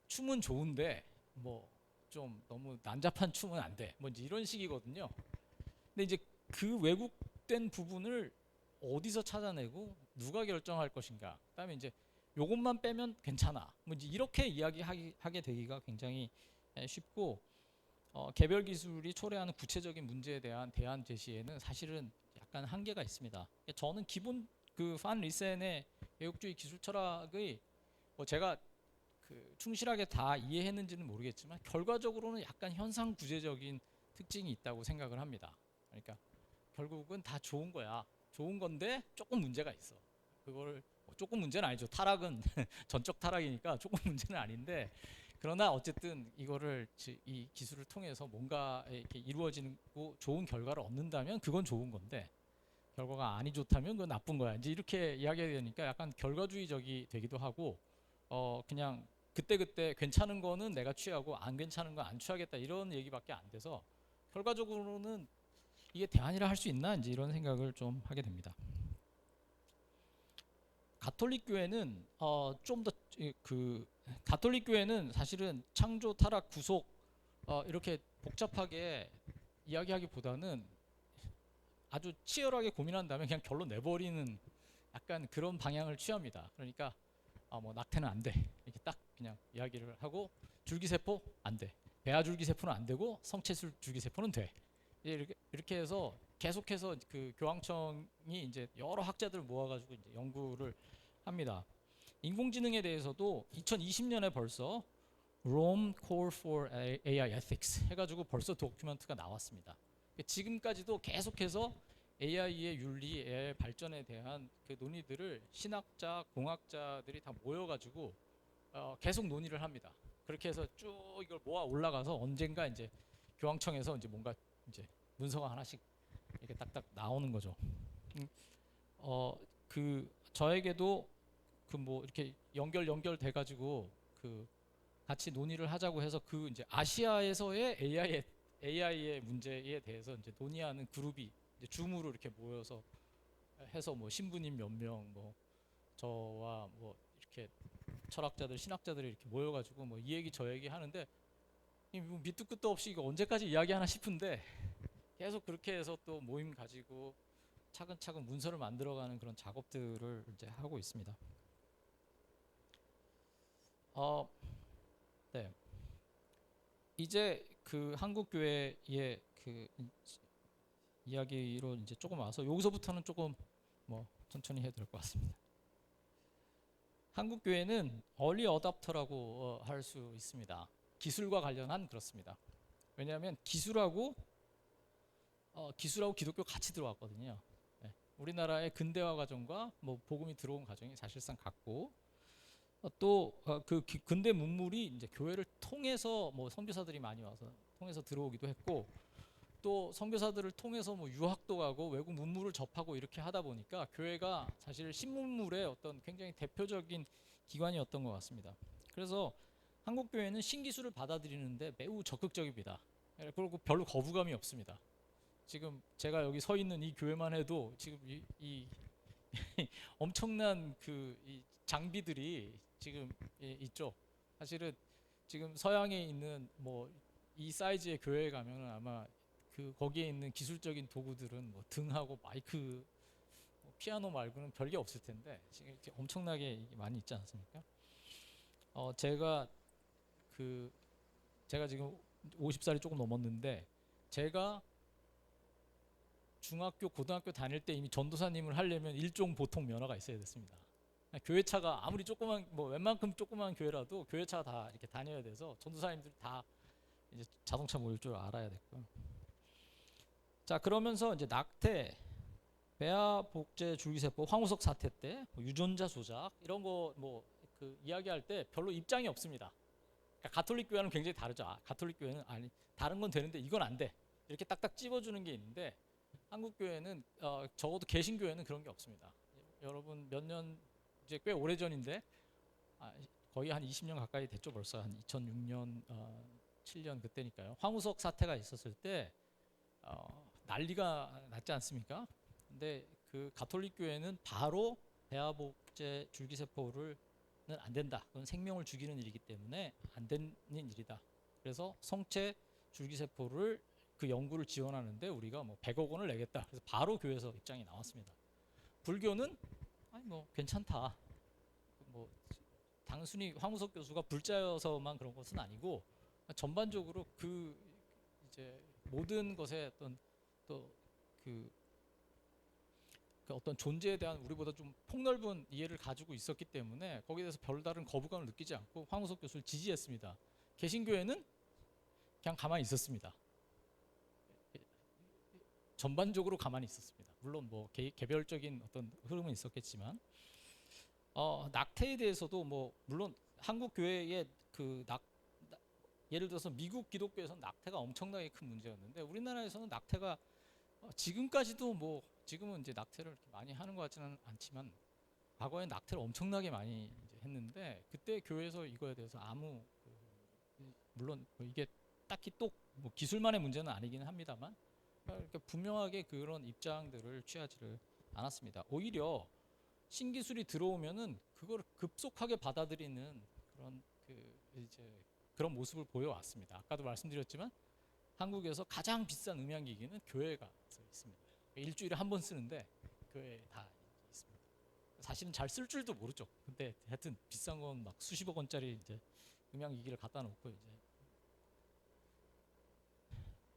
춤은 좋은데 뭐 좀 너무 난잡한 춤은 안 돼. 뭐 이제 이런 식이거든요. 근데 이제 그 왜곡된 부분을 어디서 찾아내고 누가 결정할 것인가. 그다음에 이제 요것만 빼면 괜찮아. 뭐 이제 이렇게 이야기하게 되기가 굉장히 쉽고 개별 기술이 초래하는 구체적인 문제에 대한 대안 제시에는 사실은 약간 한계가 있습니다. 저는 기본 그 판 리센의 개혁주의 기술 철학의 뭐 제가 그 충실하게 다 이해했는지는 모르겠지만 결과적으로는 약간 현상 구제적인 특징이 있다고 생각을 합니다. 그러니까 결국은 다 좋은 거야. 좋은 건데 조금 문제가 있어. 그걸 조금 문제는 아니죠. 타락은 전적 타락이니까 조금 문제는 아닌데 그러나 어쨌든 이거를 이 기술을 통해서 뭔가 이렇게 이루어지고 좋은 결과를 얻는다면 그건 좋은 건데 결과가 아니 좋다면 그건 나쁜 거야. 이제 이렇게 이야기해야 되니까 약간 결과주의적이 되기도 하고 그냥 그때 괜찮은 거는 내가 취하고 안 괜찮은 건 안 취하겠다 이런 얘기밖에 안 돼서 결과적으로는 이게 대안이라 할 수 있나 이제 이런 생각을 좀 하게 됩니다. 가톨릭 교회는 좀 더 그 가톨릭 교회는 사실은 창조, 타락, 구속 이렇게 복잡하게 이야기하기보다는 아주 치열하게 고민한 다음에 그냥 결론 내버리는 약간 그런 방향을 취합니다. 그러니까 뭐 낙태는 안 돼. 이렇게 딱 그냥 이야기를 하고 줄기세포 안 돼. 배아줄기세포는 안 되고 성체술 줄기세포는 돼. 이렇게 해서 계속해서 그 교황청이 이제 여러 학자들을 모아가지고 이제 연구를 합니다. 인공지능에 대해서도 2020년에 벌써 Rome Call for AI Ethics 해가지고 벌써 도큐멘트가 나왔습니다. 지금까지도 계속해서 AI의 윤리, AI 발전에 대한 그 논의들을 신학자, 공학자들이 다 모여가지고 계속 논의를 합니다. 그렇게 해서 쭉 이걸 모아 올라가서 언젠가 이제 교황청에서 이제 뭔가 이제 문서가 하나씩 이렇게 딱딱 나오는 거죠. 그 저에게도 그 뭐 이렇게 연결돼 가지고 그 같이 논의를 하자고 해서 그 이제 아시아에서의 AI의 문제에 대해서 이제 논의하는 그룹이 이제 줌으로 이렇게 모여서 해서 뭐 신부님 몇 명, 뭐 저와 뭐 이렇게 철학자들, 신학자들이 이렇게 모여가지고 뭐 이 얘기 저 얘기 하는데 뭐 밑도 끝도 없이 이거 언제까지 이야기하나 싶은데 계속 그렇게 해서 또 모임 가지고 차근차근 문서를 만들어가는 그런 작업들을 이제 하고 있습니다. 네. 이제 그 한국 교회의 그 이야기로 이제 조금 와서 여기서부터는 조금 뭐 천천히 해야 될 것 같습니다. 한국 교회는 얼리 어답터라고 할 수 있습니다. 기술과 관련한 그렇습니다. 왜냐하면 기술하고 기독교 같이 들어왔거든요. 네. 우리나라의 근대화 과정과 뭐 복음이 들어온 과정이 사실상 같고 또 그 근대 문물이 이제 교회를 통해서 뭐 선교사들이 많이 와서 통해서 들어오기도 했고 또 선교사들을 통해서 뭐 유학도 가고 외국 문물을 접하고 이렇게 하다 보니까 교회가 사실 신문물의 어떤 굉장히 대표적인 기관이었던 것 같습니다. 그래서 한국 교회는 신기술을 받아들이는데 매우 적극적입니다. 그리고 별로 거부감이 없습니다. 지금 제가 여기 서 있는 이 교회만 해도 지금 이 엄청난 이 장비들이 지금 있죠. 사실은 지금 서양에 있는 뭐 이 사이즈의 교회에 가면은 아마 그 거기에 있는 기술적인 도구들은 뭐 등하고 마이크, 뭐 피아노 말고는 별게 없을 텐데 지금 이렇게 엄청나게 많이 있지 않습니까? 제가 지금 50살이 조금 넘었는데 제가 중학교, 고등학교 다닐 때 이미 전도사님을 하려면 일종 보통 면허가 있어야 됐습니다. 교회차가 아무리 조그만 뭐 웬만큼 조그만 교회라도 교회차가 다 이렇게 다녀야 돼서 전도사님들 다 이제 자동차 모일 줄 알아야 됐고. 자 그러면서 이제 낙태, 배아 복제 줄기세포, 황우석 사태 때 뭐 유전자 조작 이런 거 뭐 그 이야기할 때 별로 입장이 없습니다. 그러니까 가톨릭 교회는 굉장히 다르죠. 가톨릭 교회는 아니 다른 건 되는데 이건 안 돼. 이렇게 딱딱 찝어주는 게 있는데 한국 교회는 적어도 개신교회는 그런 게 없습니다. 여러분 몇 년 이제 꽤 오래 전인데 거의 한 20년 가까이 됐죠. 벌써 한 2006년 7년 그때니까요. 황우석 사태가 있었을 때 난리가 났지 않습니까? 근데 그 가톨릭 교회는 바로 배아 복제 줄기세포를 안 된다. 그건 생명을 죽이는 일이기 때문에 안 되는 일이다. 그래서 성체 줄기세포를 그 연구를 지원하는데 우리가 뭐 100억 원을 내겠다. 그래서 바로 교회에서 입장이 나왔습니다. 불교는 아니 뭐 괜찮다. 뭐 단순히 황우석 교수가 불자여서만 그런 것은 아니고 전반적으로 그 이제 모든 것에 어떤 또 그 어떤 존재에 대한 우리보다 좀 폭넓은 이해를 가지고 있었기 때문에 거기에 대해서 별다른 거부감을 느끼지 않고 황우석 교수를 지지했습니다. 개신교회는 그냥 가만히 있었습니다. 전반적으로 가만히 있었습니다. 물론 뭐 개별적인 어떤 흐름은 있었겠지만 낙태에 대해서도 뭐 물론 한국 교회의 예를 들어서 미국 기독교에서는 낙태가 엄청나게 큰 문제였는데 우리나라에서는 낙태가 지금까지도 뭐 지금은 이제 낙태를 이렇게 많이 하는 것 같지는 않지만 과거에 낙태를 엄청나게 많이 이제 했는데 그때 교회에서 이거에 대해서 아무 물론 뭐 이게 딱히 또 뭐 기술만의 문제는 아니기는 합니다만 이렇게 분명하게 그런 입장들을 취하지를 않았습니다. 오히려 신기술이 들어오면은 그걸 급속하게 받아들이는 그런 이제 그런 모습을 보여왔습니다. 아까도 말씀드렸지만 한국에서 가장 비싼 음향기기는 교회가 있습니다. 일주일에 한 번 쓰는데 교회에 다 있습니다. 사실은 잘 쓸 줄도 모르죠. 근데 하여튼 비싼 건 막 수십억 원짜리 이제 음향기기를 갖다 놓고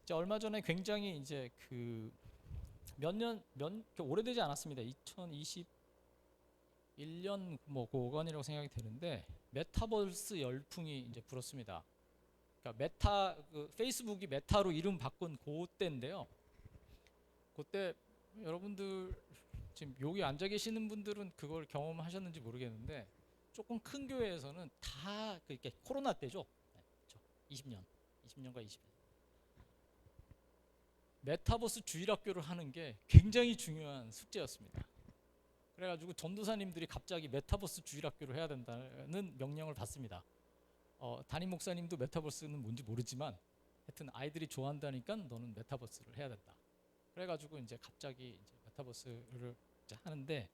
이제 얼마 전에 굉장히 이제 그 오래되지 않았습니다. 1년 뭐 고간이라고 생각이 되는데 메타버스 열풍이 이제 불었습니다. 그러니까 페이스북이 메타로 이름 바꾼 그때인데요. 그때 여러분들 지금 여기 앉아 계시는 분들은 그걸 경험하셨는지 모르겠는데 조금 큰 교회에서는 다 이렇게 코로나 때죠. 네, 그렇죠. 20년과 20년. 메타버스 주일학교를 하는 게 굉장히 중요한 숙제였습니다. 그래가지고 전도사님들이 갑자기 메타버스 주일학교를 해야 된다는 명령을 받습니다. 담임 목사님도 메타버스는 뭔지 모르지만 하여튼 아이들이 좋아한다니까 너는 메타버스를 해야 된다. 그래가지고 이제 갑자기 이제 메타버스를 이제 하는데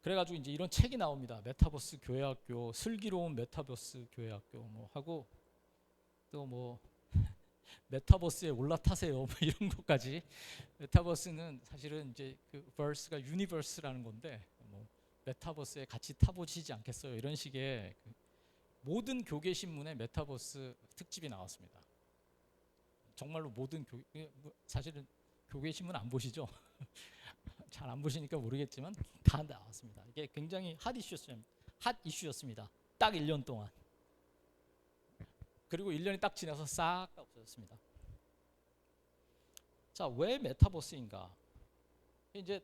그래가지고 이제 이런 책이 나옵니다. 메타버스 교회학교, 슬기로운 메타버스 교회학교 뭐 하고 또 뭐 메타버스에 올라타세요 뭐 이런 것까지. 메타버스는 사실은 이제 그 버스가 유니버스라는 건데 뭐 메타버스에 같이 타보시지 않겠어요 이런 식의 모든 교계 신문에 메타버스 특집이 나왔습니다. 정말로 모든 사실은 교계 신문 안 보시죠? 잘 안 보시니까 모르겠지만 다 나왔습니다. 이게 굉장히 핫 이슈였습니다. 딱 1년 동안. 그리고 1년이 딱 지나서 싹 다 없어졌습니다. 자, 왜 메타버스인가? 이제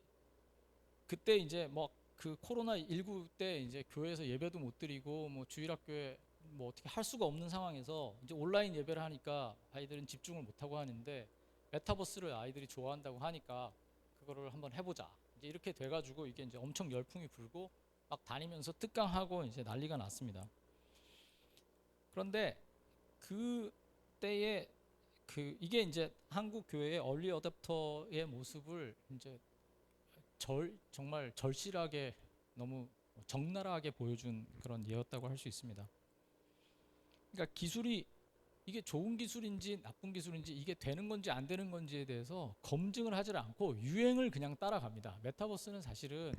그때 이제 뭐 그 코로나 19 때 이제 교회에서 예배도 못 드리고 뭐 주일학교에 뭐 어떻게 할 수가 없는 상황에서 이제 온라인 예배를 하니까 아이들은 집중을 못 하고 하는데 메타버스를 아이들이 좋아한다고 하니까 그거를 한번 해보자. 이제 이렇게 돼가지고 이게 이제 엄청 열풍이 불고 막 다니면서 특강하고 이제 난리가 났습니다. 그런데 그 때에 이게 이제 한국 교회의 얼리 어댑터의 모습을 이제 정말 절실하게 너무 적나라하게 보여준 그런 예였다고 할 수 있습니다. 그러니까 기술이 이게 좋은 기술인지 나쁜 기술인지 이게 되는 건지 안 되는 건지에 대해서 검증을 하지 않고 유행을 그냥 따라갑니다. 메타버스는 사실은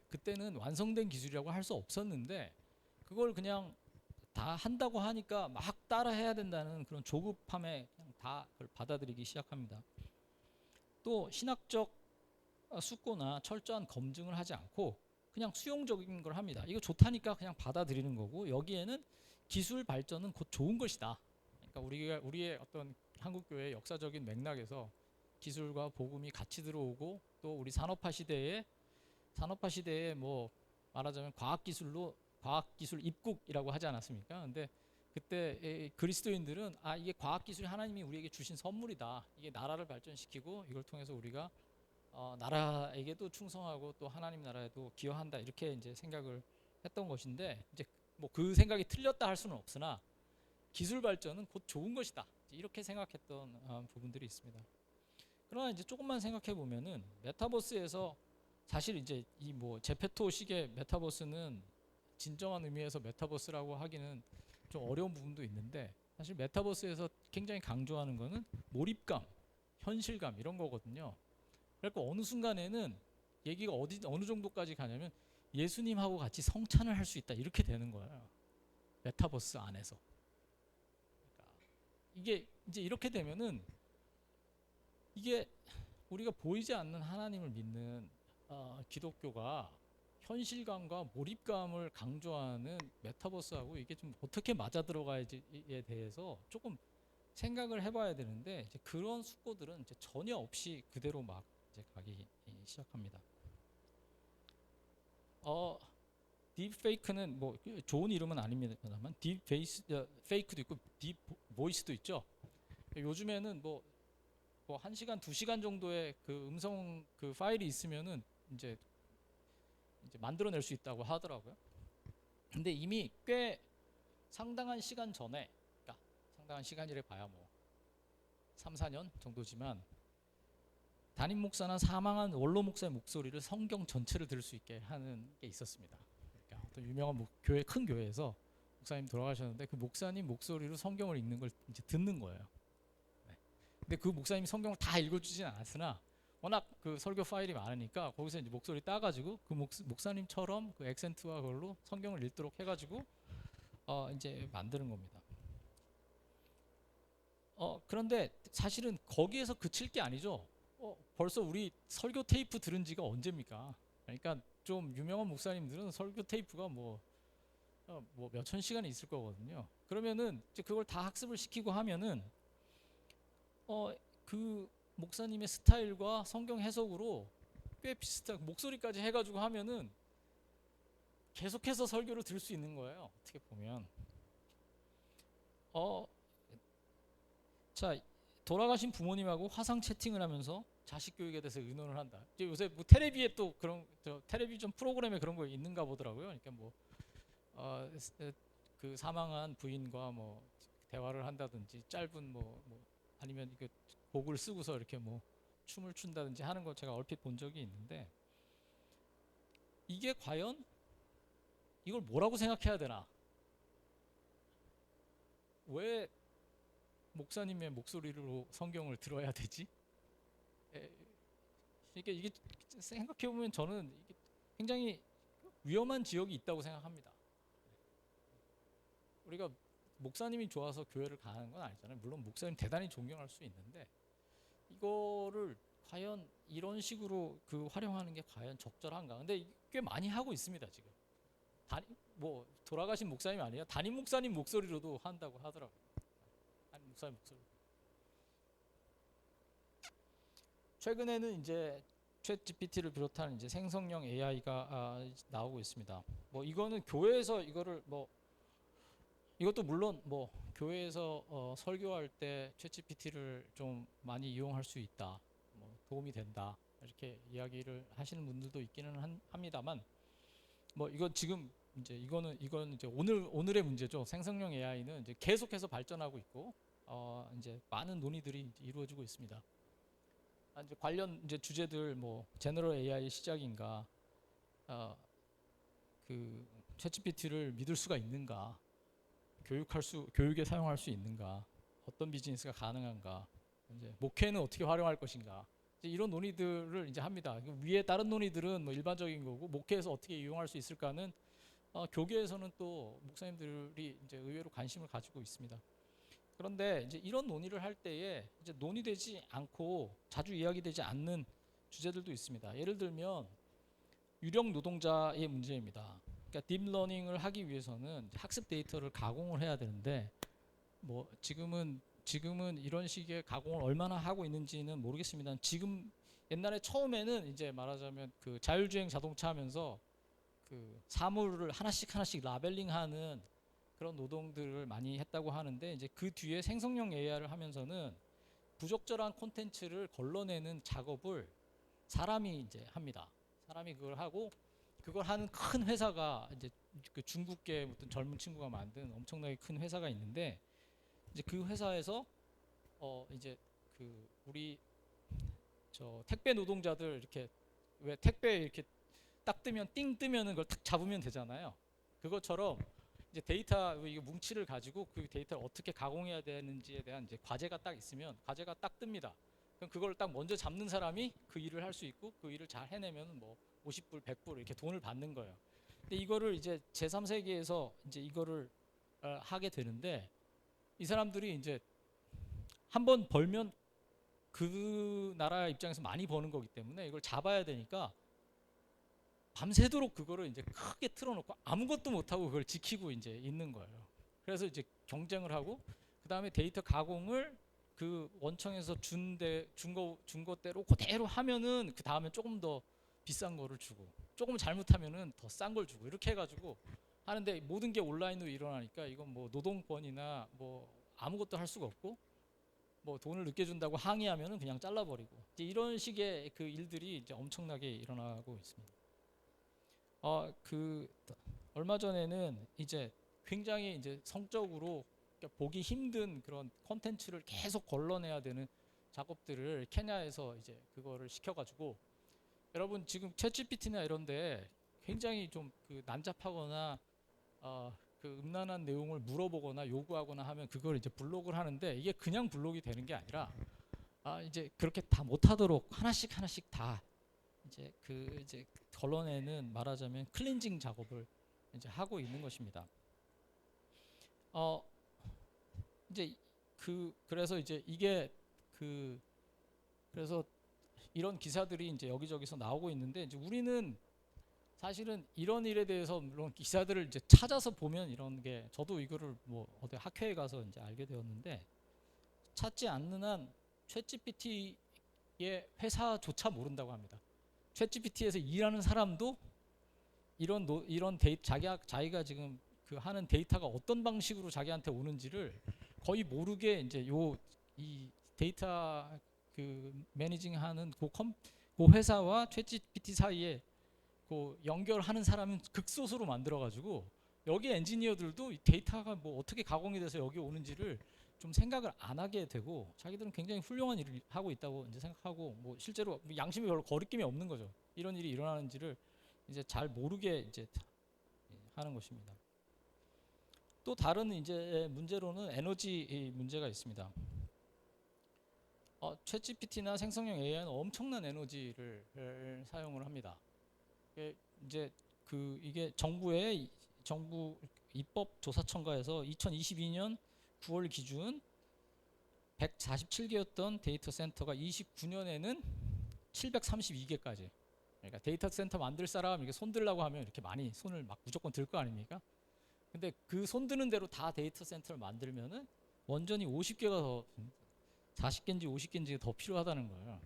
그때는 완성된 기술이라고 할 수 없었는데 그걸 그냥 다 한다고 하니까 막 따라 해야 된다는 그런 조급함에 그냥 다 그걸 받아들이기 시작합니다. 또 신학적 숙고나 철저한 검증을 하지 않고 그냥 수용적인 걸 합니다. 이거 좋다니까 그냥 받아들이는 거고 여기에는 기술 발전은 곧 좋은 것이다. 그러니까 우리의 어떤 한국 교회의 역사적인 맥락에서 기술과 복음이 같이 들어오고 또 우리 산업화 시대에 뭐 말하자면 과학기술 입국이라고 하지 않았습니까? 근데 그때 그리스도인들은 이게 과학기술이 하나님이 우리에게 주신 선물이다. 이게 나라를 발전시키고 이걸 통해서 우리가 나라에게도 충성하고 또 하나님 나라에도 기여한다 이렇게 이제 생각을 했던 것인데 이제 뭐 그 생각이 틀렸다 할 수는 없으나 기술 발전은 곧 좋은 것이다 이렇게 생각했던 부분들이 있습니다. 그러나 이제 조금만 생각해 보면은 메타버스에서 사실 이제 이 뭐 제페토식의 메타버스는 진정한 의미에서 메타버스라고 하기는 좀 어려운 부분도 있는데 사실 메타버스에서 굉장히 강조하는 거는 몰입감, 현실감 이런 거거든요. 그러니까 어느 순간에는 얘기가 어느 정도까지 가냐면 예수님하고 같이 성찬을 할 수 있다 이렇게 되는 거예요. 메타버스 안에서. 그러니까 이게 이제 이렇게 되면은 이게 우리가 보이지 않는 하나님을 믿는 기독교가 현실감과 몰입감을 강조하는 메타버스하고 이게 좀 어떻게 맞아 들어가야지에 대해서 조금 생각을 해봐야 되는데 이제 그런 숙고들은 이제 전혀 없이 그대로 막 이제 가기 시작합니다. 딥페이크는 뭐 좋은 이름은 아닙니다만 딥페이크도 있고 딥보이스도 있죠. 요즘에는 뭐 1시간, 2시간 정도의 그 음성 그 파일이 있으면은 이제 만들어낼 수 있다고 하더라고요. 근데 이미 꽤 상당한 시간 전에, 그러니까 상당한 시간이래 봐야 뭐 3, 4년 정도지만 담임 목사나 사망한 원로 목사의 목소리를 성경 전체를 들을 수 있게 하는 게 있었습니다. 그러니까 어떤 유명한 큰 교회에서 목사님 돌아가셨는데 그 목사님 목소리로 성경을 읽는 걸 이제 듣는 거예요. 네. 근데 그 목사님이 성경을 다 읽어주진 않았으나 워낙 그 설교 파일이 많으니까 거기서 이제 목소리 따가지고 그 목사님처럼 그 액센트와 그걸로 성경을 읽도록 해가지고 이제 만드는 겁니다. 그런데 사실은 거기에서 그칠 게 아니죠. 벌써 우리 설교 테이프 들은 지가 언제입니까? 그러니까 좀 유명한 목사님들은 설교 테이프가 뭐 몇천 시간이 있을 거거든요. 그러면은 이제 그걸 다 학습을 시키고 하면은 그 목사님의 스타일과 성경 해석으로 꽤 비슷한 목소리까지 해가지고 하면은 계속해서 설교를 들을 수 있는 거예요. 어떻게 보면 자, 돌아가신 부모님하고 화상 채팅을 하면서 자식 교육에 대해서 의논을 한다. 이제 요새 뭐 텔레비에 또 그런 텔레비전 프로그램에 그런 거 있는가 보더라고요. 그러니까 뭐 그 사망한 부인과 뭐 대화를 한다든지 짧은 뭐 아니면 이거 곡을 쓰고서 이렇게 뭐 춤을 춘다든지 하는 거 제가 얼핏 본 적이 있는데, 이게 과연 이걸 뭐라고 생각해야 되나? 왜 목사님의 목소리로 성경을 들어야 되지? 이게 생각해 보면 저는 이게 굉장히 위험한 지역이 있다고 생각합니다. 우리가 목사님이 좋아서 교회를 가는 건 아니잖아요. 물론 목사님 대단히 존경할 수 있는데 이거를 과연 이런 식으로 그 활용하는 게 과연 적절한가? 근데 꽤 많이 하고 있습니다 지금. 뭐 돌아가신 목사님이 아니라 담임 목사님 목소리로도 한다고 하더라고요. 담임 목사님 목소리. 최근에는 이제 챗 GPT를 비롯한 이제 생성형 AI가 나오고 있습니다. 뭐 이거는 교회에서 이거를 뭐 이것도 물론 뭐 교회에서 설교할 때 챗 GPT를 좀 많이 이용할 수 있다, 뭐 도움이 된다 이렇게 이야기를 하시는 분들도 있기는 합니다만, 뭐 이건 지금 이제 이건 이제 오늘의 문제죠. 생성형 AI는 이제 계속해서 발전하고 있고 이제 많은 논의들이 이제 이루어지고 있습니다. 이제 관련 이제 주제들 뭐 제너럴 AI 시작인가, 그 챗GPT를 믿을 수가 있는가, 교육에 사용할 수 있는가, 어떤 비즈니스가 가능한가, 이제 목회는 어떻게 활용할 것인가, 이제 이런 논의들을 이제 합니다. 위에 다른 논의들은 뭐 일반적인 거고, 목회에서 어떻게 이용할 수 있을까는 교계에서는 또 목사님들이 이제 의외로 관심을 가지고 있습니다. 그런데 이제 이런 논의를 할 때에 이제 논의되지 않고 자주 이야기되지 않는 주제들도 있습니다. 예를 들면 유령 노동자의 문제입니다. 그러니까 딥러닝을 하기 위해서는 학습 데이터를 가공을 해야 되는데, 뭐 지금은 이런 식의 가공을 얼마나 하고 있는지는 모르겠습니다. 지금 옛날에 처음에는 이제 말하자면 그 자율주행 자동차 하면서 그 사물을 하나씩 라벨링하는 그런 노동들을 많이 했다고 하는데, 이제 그 뒤에 생성형 AI를 하면서는 부적절한 콘텐츠를 걸러내는 작업을 사람이 이제 합니다. 사람이 그걸 하고, 그걸 하는 큰 회사가 이제 그 중국계 어떤 젊은 친구가 만든 엄청나게 큰 회사가 있는데, 이제 그 회사에서 이제 그 우리 저 택배 노동자들 이렇게 왜 택배 이렇게 딱 뜨면 띵 뜨면은 그걸 탁 잡으면 되잖아요. 그것처럼 이제 데이터 이게 뭉치를 가지고 그 데이터를 어떻게 가공해야 되는지에 대한 이제 과제가 딱 있으면 과제가 딱 뜹니다. 그럼 그걸 딱 먼저 잡는 사람이 그 일을 할 수 있고, 그 일을 잘 해내면 뭐 50불, 100불 이렇게 돈을 받는 거예요. 근데 이거를 이제 제3세계에서 이제 이거를 하게 되는데, 이 사람들이 이제 한번 벌면 그 나라 입장에서 많이 버는 거기 때문에 이걸 잡아야 되니까 밤새도록 그거를 이제 크게 틀어놓고 아무것도 못하고 그걸 지키고 이제 있는 거예요. 그래서 이제 경쟁을 하고, 그 다음에 데이터 가공을 그 원청에서 준 것대로 그대로 하면은 그 다음에 조금 더 비싼 거를 주고, 조금 잘못하면은 더 싼 걸 주고, 이렇게 해가지고 하는데, 모든 게 온라인으로 일어나니까 이건 뭐 노동권이나 뭐 아무것도 할 수가 없고, 뭐 돈을 늦게 준다고 항의하면은 그냥 잘라버리고, 이제 이런 식의 그 일들이 이제 엄청나게 일어나고 있습니다. 그 얼마 전에는 이제 굉장히 이제 성적으로 그러니까 보기 힘든 그런 콘텐츠를 계속 걸러내야 되는 작업들을 케냐에서 이제 그거를 시켜가지고, 여러분 지금 챗GPT나 이런데 굉장히 좀 그 난잡하거나 그 음란한 내용을 물어보거나 요구하거나 하면 그걸 이제 블록을 하는데, 이게 그냥 블록이 되는 게 아니라 이제 그렇게 다 못하도록 하나씩 다 이제 이제 걸러내는, 말하자면 클렌징 작업을 이제 하고 있는 것입니다. 이제 그래서 이제 이게 그래서 이런 기사들이 이제 여기저기서 나오고 있는데, 이제 우리는 사실은 이런 일에 대해서 물론 기사들을 이제 찾아서 보면 이런 게 저도 이거를 뭐 어디 학회에 가서 이제 알게 되었는데 찾지 않는 한 챗GPT의 회사조차 모른다고 합니다. 챗GPT에서 일하는 사람도 이런 자기가 지금 그 하는 데이터가 어떤 방식으로 자기한테 오는지를 거의 모르게 이제 이 데이터 그 매니징하는 그 회사와 챗GPT 사이에 그 연결하는 사람은 극소수로 만들어가지고 여기 엔지니어들도 이 데이터가 뭐 어떻게 가공이 돼서 여기 오는지를 좀 생각을 안 하게 되고 자기들은 굉장히 훌륭한 일을 하고 있다고 이제 생각하고 뭐 실제로 양심이 별로 거리낌이 없는 거죠. 이런 일이 일어나는지를 이제 잘 모르게 이제 하는 것입니다. 또 다른 이제 문제로는 에너지 문제가 있습니다. 챗GPT나 생성형 AI는 엄청난 에너지를 사용을 합니다. 이제 이게 정부 입법조사청가에서 2022년 9월 기준 147개였던 데이터 센터가 29년에는 732개까지. 그러니까 데이터 센터 만들 사람 이렇게 손 들라고 하면 이렇게 많이 손을 막 무조건 들 거 아닙니까? 근데 그 손 드는 대로 다 데이터 센터를 만들면은 원전이 50개가 더 40개인지 50개인지 더 필요하다는 거예요.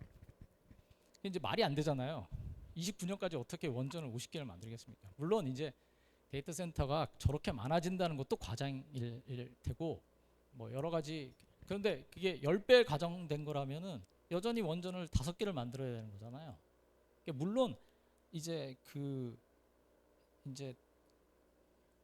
이제 말이 안 되잖아요. 29년까지 어떻게 원전을 50개를 만들겠습니까? 물론 이제 데이터 센터가 저렇게 많아진다는 것도 과장일 테고 뭐 여러 가지 그런데 그게 10배 가정된 거라면은 여전히 원전을 5개를 만들어야 되는 거잖아요. 물론 이제 이제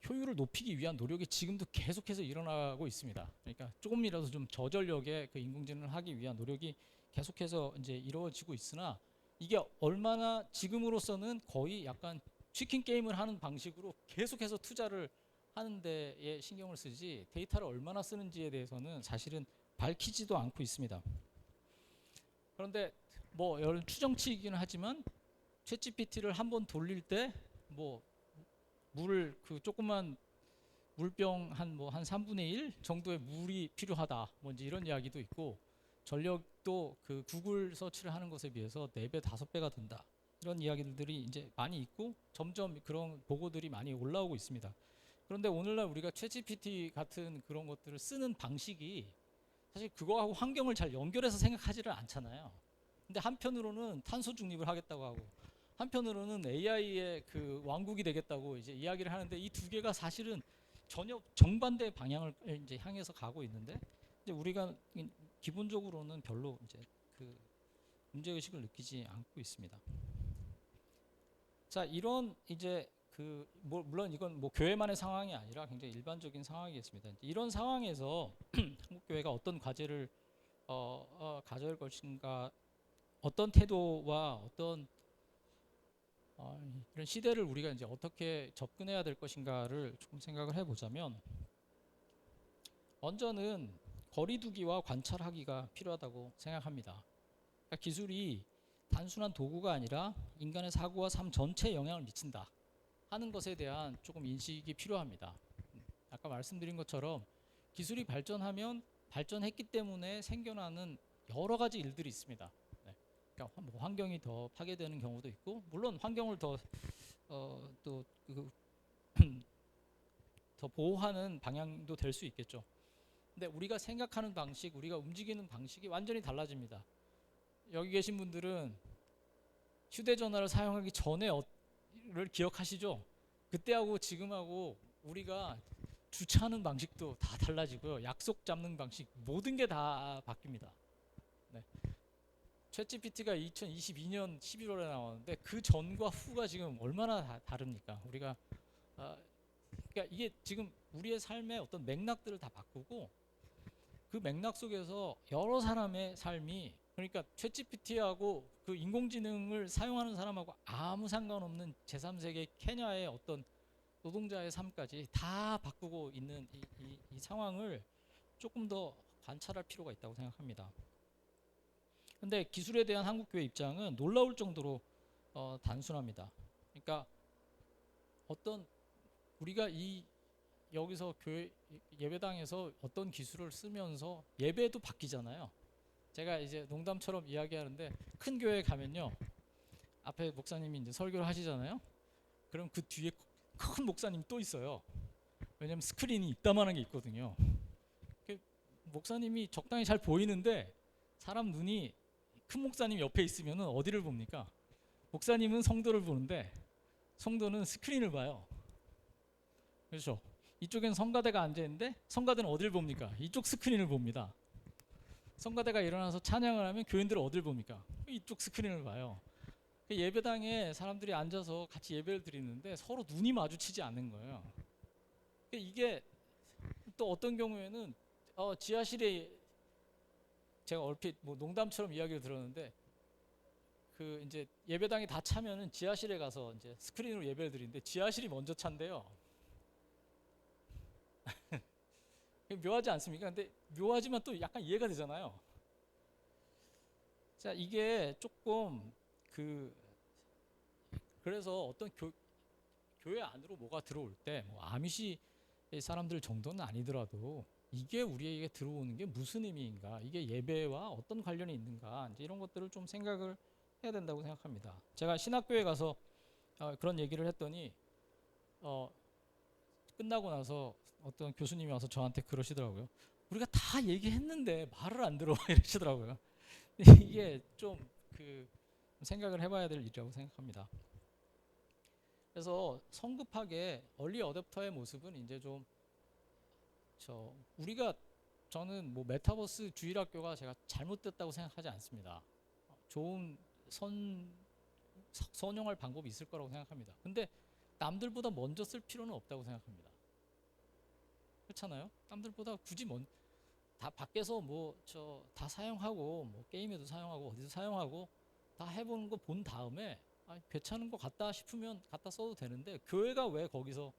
효율을 높이기 위한 노력이 지금도 계속해서 일어나고 있습니다. 그러니까 조금이라도 좀 저전력의 그 인공지능을 하기 위한 노력이 계속해서 이제 이루어지고 있으나 이게 얼마나 지금으로서는 거의 약간 치킨 게임을 하는 방식으로 계속해서 투자를 하는 데에 신경을 쓰지 데이터를 얼마나 쓰는지에 대해서는 사실은 밝히지도 않고 있습니다. 그런데 뭐 이런 추정치이기는 하지만 챗GPT를 한번 돌릴 때 뭐 물을 그 조그만 물병 한 3분의 1 정도의 물이 필요하다. 뭔지 이런 이야기도 있고 전력도 그 구글 서치를 하는 것에 비해서 4배, 5배가 든다. 이런 이야기들이 이제 많이 있고 점점 그런 보고들이 많이 올라오고 있습니다. 그런데 오늘날 우리가 챗GPT 같은 그런 것들을 쓰는 방식이 사실 그거하고 환경을 잘 연결해서 생각하지를 않잖아요. 근데 한편으로는 탄소 중립을 하겠다고 하고 한편으로는 AI의 그 왕국이 되겠다고 이제 이야기를 하는데 이 두 개가 사실은 전혀 정반대 방향을 이제 향해서 가고 있는데 이제 우리가 기본적으로는 별로 이제 그 문제 의식을 느끼지 않고 있습니다. 자, 이런 이제 물론 이건 뭐 교회만의 상황이 아니라 굉장히 일반적인 상황이겠습니다. 이런 상황에서 한국 교회가 어떤 과제를 가져야 할 것인가, 어떤 태도와 어떤 이런 시대를 우리가 이제 어떻게 접근해야 될 것인가를 조금 생각을 해보자면 먼저는 거리두기와 관찰하기가 필요하다고 생각합니다. 그러니까 기술이 단순한 도구가 아니라 인간의 사고와 삶 전체에 영향을 미친다 하는 것에 대한 조금 인식이 필요합니다. 아까 말씀드린 것처럼 기술이 발전했기 때문에 생겨나는 여러 가지 일들이 있습니다. 그러니까 뭐 환경이 더 파괴되는 경우도 있고 물론 환경을 더 보호하는 방향도 될 수 있겠죠. 근데 우리가 생각하는 방식, 우리가 움직이는 방식이 완전히 달라집니다. 여기 계신 분들은 휴대전화를 사용하기 전에를 기억하시죠? 그때하고 지금하고 우리가 주차하는 방식도 다 달라지고요. 약속 잡는 방식 모든 게 다 바뀝니다. 네. 챗GPT가 2022년 11월에 나왔는데 그 전과 후가 지금 얼마나 다릅니까? 우리가 그러니까 이게 지금 우리의 삶의 어떤 맥락들을 다 바꾸고 그 맥락 속에서 여러 사람의 삶이 그러니까 챗GPT하고 그 인공지능을 사용하는 사람하고 아무 상관없는 제3세계 케냐의 어떤 노동자의 삶까지 다 바꾸고 있는 이 상황을 조금 더 관찰할 필요가 있다고 생각합니다. 근데 기술에 대한 한국교회 입장은 놀라울 정도로 단순합니다. 그러니까 어떤 우리가 여기서 예배당에서 어떤 기술을 쓰면서 예배도 바뀌잖아요. 제가 이제 농담처럼 이야기하는데 큰 교회에 가면요 앞에 목사님이 이제 설교를 하시잖아요. 그럼 그 뒤에 큰 목사님이 또 있어요. 왜냐면 스크린이 이따만한 게 있거든요. 목사님이 적당히 잘 보이는데 사람 눈이 큰 목사님 옆에 있으면 어디를 봅니까? 목사님은 성도를 보는데 성도는 스크린을 봐요. 그렇죠? 이쪽엔 성가대가 앉아있는데 성가대는 어디를 봅니까? 이쪽 스크린을 봅니다. 성가대가 일어나서 찬양을 하면 교인들은 어디를 봅니까? 이쪽 스크린을 봐요. 예배당에 사람들이 앉아서 같이 예배를 드리는데 서로 눈이 마주치지 않는 거예요. 이게 또 어떤 경우에는 지하실에 제가 얼핏 뭐 농담처럼 이야기를 들었는데 그 이제 예배당이 다 차면은 지하실에 가서 이제 스크린으로 예배를 드리는데 지하실이 먼저 찬대요. 묘하지 않습니까? 근데 묘하지만 또 약간 이해가 되잖아요. 자, 이게 조금 그래서 어떤 교회 안으로 뭐가 들어올 때 뭐 아미시 사람들 정도는 아니더라도 이게 우리에게 들어오는 게 무슨 의미인가, 이게 예배와 어떤 관련이 있는가, 이제 이런 것들을 좀 생각을 해야 된다고 생각합니다. 제가 신학교에 가서 그런 얘기를 했더니 끝나고 나서 어떤 교수님이 와서 저한테 그러시더라고요. 우리가 다 얘기했는데 말을 안 들어 이러시더라고요. 이게 좀 생각을 해봐야 될 일이라고 생각합니다. 그래서 성급하게 얼리 어댑터의 모습은 이제 좀 저는 뭐 메타버스 주일학교가 제가 잘못됐다고 생각하지 않습니다. 좋은 선용할 방법이 있을 거라고 생각합니다. 근데 남들보다 먼저 쓸 필요는 없다고 생각합니다. 그렇잖아요? 남들보다 굳이 다 밖에서 다 사용하고 뭐 게임에도 사용하고 어디서 사용하고 다 해보는 거 본 다음에 괜찮은 거 같다 싶으면 갖다 써도 되는데 교회가 왜 거기서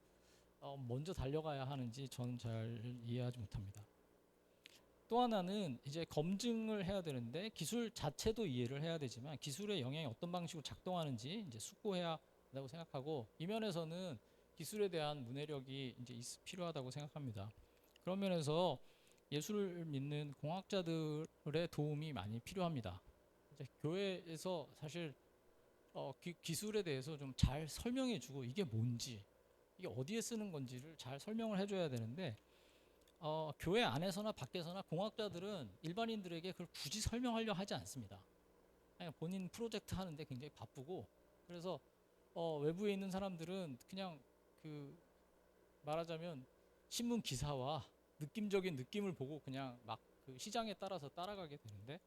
먼저 달려가야 하는지 저는 잘 이해하지 못합니다. 또 하나는 이제 검증을 해야 되는데 기술 자체도 이해를 해야 되지만 기술의 영향이 어떤 방식으로 작동하는지 이제 숙고해야 한다고 생각하고, 이 면에서는 기술에 대한 문해력이 이제 필요하다고 생각합니다. 그런 면에서 예술을 믿는 공학자들의 도움이 많이 필요합니다. 이제 교회에서 사실 기술에 대해서 좀 잘 설명해주고 이게 뭔지, 이게 어디에 쓰는 건지를 잘 설명을 해줘야 되는데 교회 안에서나 밖에서나 공학자들은 일반인들에게 그걸 굳이 설명하려 하지 않습니다. 그냥 본인 프로젝트 하는데 굉장히 바쁘고, 그래서 외부에 있는 사람들은 그냥 말하자면 신문 기사와 느낌적인 느낌을 보고 그냥 막 시장에 따라서 따라가게 되는데,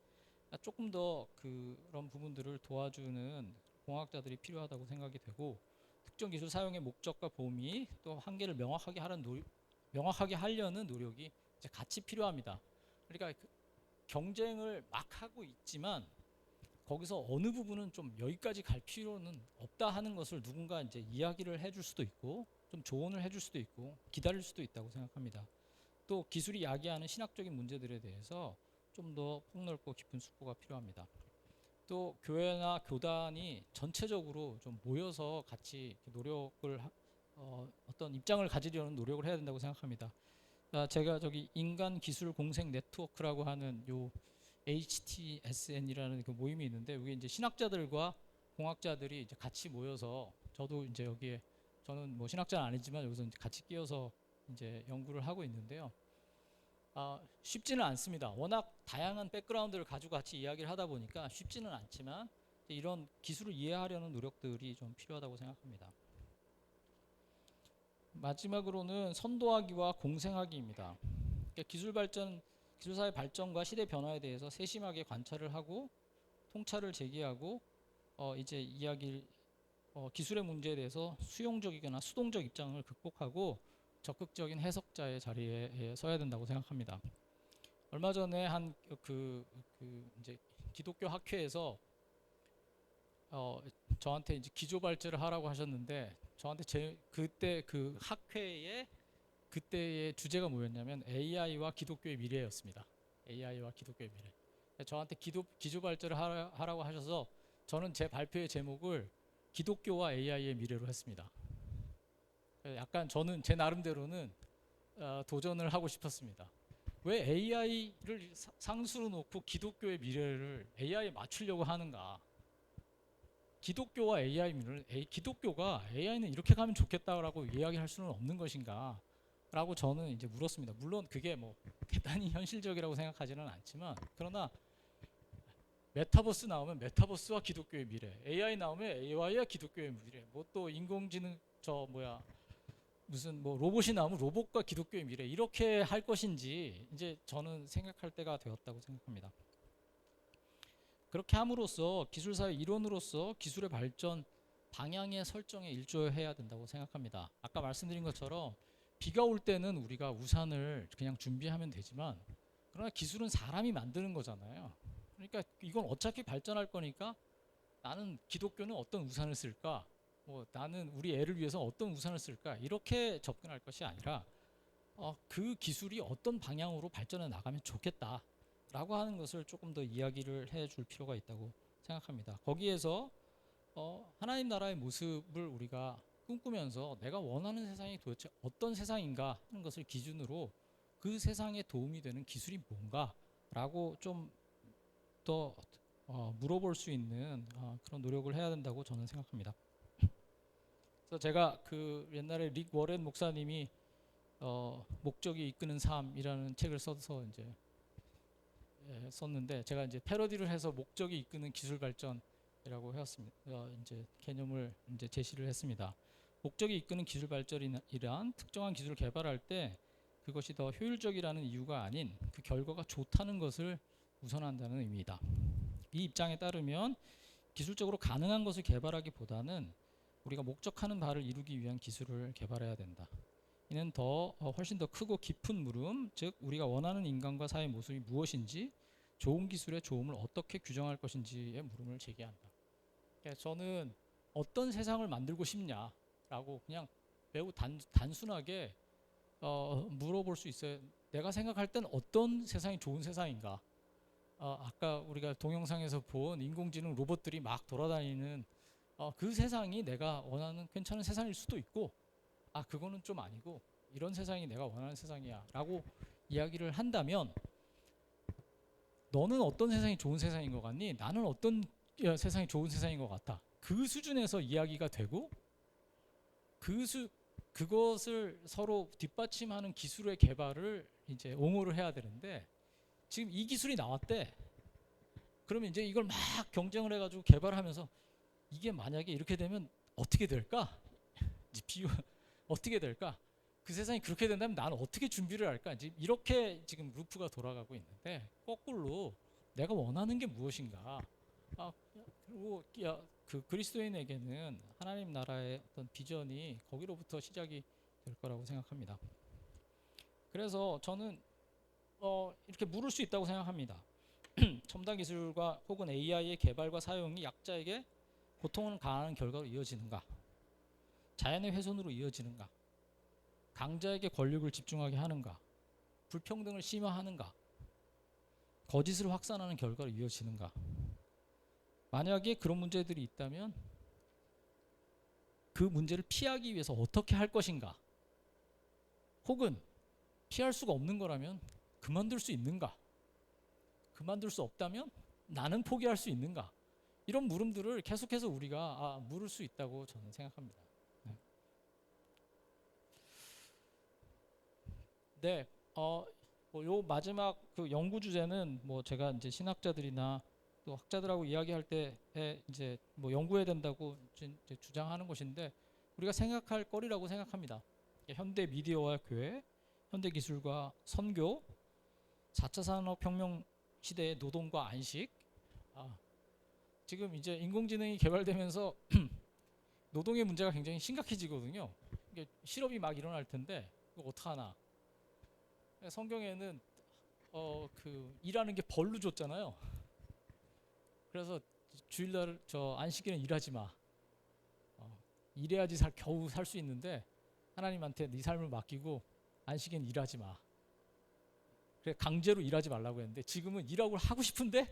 조금 더 그런 부분들을 도와주는 공학자들이 필요하다고 생각이 되고, 특정 기술 사용의 목적과 범위 또 한계를 명확하게 하려는 노력이 이제 같이 필요합니다. 그러니까 경쟁을 막 하고 있지만 거기서 어느 부분은 좀 여기까지 갈 필요는 없다 하는 것을 누군가 이제 이야기를 해줄 수도 있고 좀 조언을 해줄 수도 있고 기다릴 수도 있다고 생각합니다. 또 기술이 야기하는 신학적인 문제들에 대해서 좀 더 폭넓고 깊은 숙고가 필요합니다. 또 교회나 교단이 전체적으로 좀 모여서 같이 노력을 어떤 입장을 가지려는 노력을 해야 된다고 생각합니다. 제가 저기 인간 기술 공생 네트워크라고 하는 요 HTSN이라는 그 모임이 있는데, 여기 이제 신학자들과 공학자들이 이제 같이 모여서, 저도 이제 여기에 저는 뭐 신학자는 아니지만 여기서 이제 같이 끼어서 이제 연구를 하고 있는데요. 쉽지는 않습니다. 워낙 다양한 백그라운드를 가지고 같이 이야기를 하다 보니까 쉽지는 않지만 이런 기술을 이해하려는 노력들이 좀 필요하다고 생각합니다. 마지막으로는 선도하기와 공생하기입니다. 그러니까 기술사의 발전과 시대 변화에 대해서 세심하게 관찰을 하고 통찰을 제기하고 이제 기술의 문제에 대해서 수용적이거나 수동적 입장을 극복하고 적극적인 해석자의 자리에 서야 된다고 생각합니다. 얼마 전에 이제 기독교 학회에서 저한테 이제 기조발제를 하라고 하셨는데, 저한테 그때 그 학회의 그때의 주제가 뭐였냐면 AI와 기독교의 미래였습니다. AI와 기독교의 미래. 저한테 기조발제를 하라고 하셔서 저는 제 발표의 제목을 기독교와 AI의 미래로 했습니다. 약간 저는 제 나름대로는 도전을 하고 싶었습니다. 왜 AI를 상수로 놓고 기독교의 미래를 AI에 맞추려고 하는가? 기독교와 AI는 기독교가 AI는 이렇게 가면 좋겠다라고 이야기할 수는 없는 것인가? 라고 저는 이제 물었습니다. 물론 그게 뭐 대단히 현실적이라고 생각하지는 않지만, 그러나 메타버스 나오면 메타버스와 기독교의 미래, AI 나오면 AI와 기독교의 미래, 뭐 또 인공지능 무슨 뭐 로봇이 나오면 로봇과 기독교의 미래, 이렇게 할 것인지 이제 저는 생각할 때가 되었다고 생각합니다. 그렇게 함으로써 기술사의 일원으로서 기술의 발전 방향의 설정에 일조해야 된다고 생각합니다. 아까 말씀드린 것처럼 비가 올 때는 우리가 우산을 그냥 준비하면 되지만, 그러나 기술은 사람이 만드는 거잖아요. 그러니까 이건 어차피 발전할 거니까 나는 기독교는 어떤 우산을 쓸까? 나는 우리 애를 위해서 어떤 우산을 쓸까? 이렇게 접근할 것이 아니라 그 기술이 어떤 방향으로 발전해 나가면 좋겠다라고 하는 것을 조금 더 이야기를 해줄 필요가 있다고 생각합니다. 거기에서 하나님 나라의 모습을 우리가 꿈꾸면서 내가 원하는 세상이 도대체 어떤 세상인가 하는 것을 기준으로 그 세상에 도움이 되는 기술이 뭔가라고 좀 더 물어볼 수 있는 그런 노력을 해야 된다고 저는 생각합니다. 그래서 제가 그 옛날에 릭 워렌 목사님이 목적이 이끄는 삶이라는 책을 써서 이제 썼는데, 제가 이제 패러디를 해서 목적이 이끄는 기술 발전이라고 해왔습니다. 이제 개념을 이제 제시를 했습니다. 목적이 이끄는 기술 발전이란 특정한 기술을 개발할 때 그것이 더 효율적이라는 이유가 아닌 그 결과가 좋다는 것을 우선한다는 의미이다. 이 입장에 따르면 기술적으로 가능한 것을 개발하기보다는 우리가 목적하는 바를 이루기 위한 기술을 개발해야 된다. 이는 훨씬 더 크고 깊은 물음, 즉 우리가 원하는 인간과 사회의 모습이 무엇인지, 좋은 기술의 좋음을 어떻게 규정할 것인지의 물음을 제기한다. 그러니까 저는 어떤 세상을 만들고 싶냐라고 그냥 매우 단순하게 물어볼 수 있어요. 내가 생각할 땐 어떤 세상이 좋은 세상인가? 아까 우리가 동영상에서 본 인공지능 로봇들이 막 돌아다니는 그 세상이 내가 원하는 괜찮은 세상일 수도 있고, 그거는 좀 아니고 이런 세상이 내가 원하는 세상이야 라고 이야기를 한다면, 너는 어떤 세상이 좋은 세상인 것 같니? 나는 어떤 세상이 좋은 세상인 것 같아. 그 수준에서 이야기가 되고, 그것을 서로 뒷받침하는 기술의 개발을 이제 옹호를 해야 되는데, 지금 이 기술이 나왔대. 그러면 이제 이걸 막 경쟁을 해가지고 개발하면서 이게 만약에 이렇게 되면 어떻게 될까? 어떻게 될까? 그 세상이 그렇게 된다면 나는 어떻게 준비를 할까? 이렇게 지금 루프가 돌아가고 있는데, 거꾸로 내가 원하는 게 무엇인가? 그리고 그 그리스도인에게는 하나님 나라의 어떤 비전이 거기로부터 시작이 될 거라고 생각합니다. 그래서 저는 이렇게 물을 수 있다고 생각합니다. 첨단 기술과 혹은 AI의 개발과 사용이 약자에게 고통을 가하는 결과로 이어지는가? 자연의 훼손으로 이어지는가? 강자에게 권력을 집중하게 하는가? 불평등을 심화하는가? 거짓을 확산하는 결과로 이어지는가? 만약에 그런 문제들이 있다면 그 문제를 피하기 위해서 어떻게 할 것인가? 혹은 피할 수가 없는 거라면 그만둘 수 있는가? 그만둘 수 없다면 나는 포기할 수 있는가? 이런 물음들을 계속해서 우리가 물을 수 있다고 저는 생각합니다. 네, 요 마지막 그 연구 주제는 뭐 제가 이제 신학자들이나 또 학자들하고 이야기할 때 이제 뭐 연구해야 된다고 이제 주장하는 것인데, 우리가 생각할 거리라고 생각합니다. 현대 미디어와 교회, 현대 기술과 선교, 4차 산업혁명 시대의 노동과 안식. 지금 이제 인공지능이 개발되면서 노동의 문제가 굉장히 심각해지거든요. 이게 실업이 막 일어날 텐데 이거 어떡하나. 성경에는 그 일하는 게 벌로 줬잖아요. 그래서 주일날 안식일은 일하지 마. 일해야지 겨우 살 수 있는데 하나님한테 네 삶을 맡기고 안식일은 일하지 마. 그래 강제로 일하지 말라고 했는데, 지금은 일하고 하고 싶은데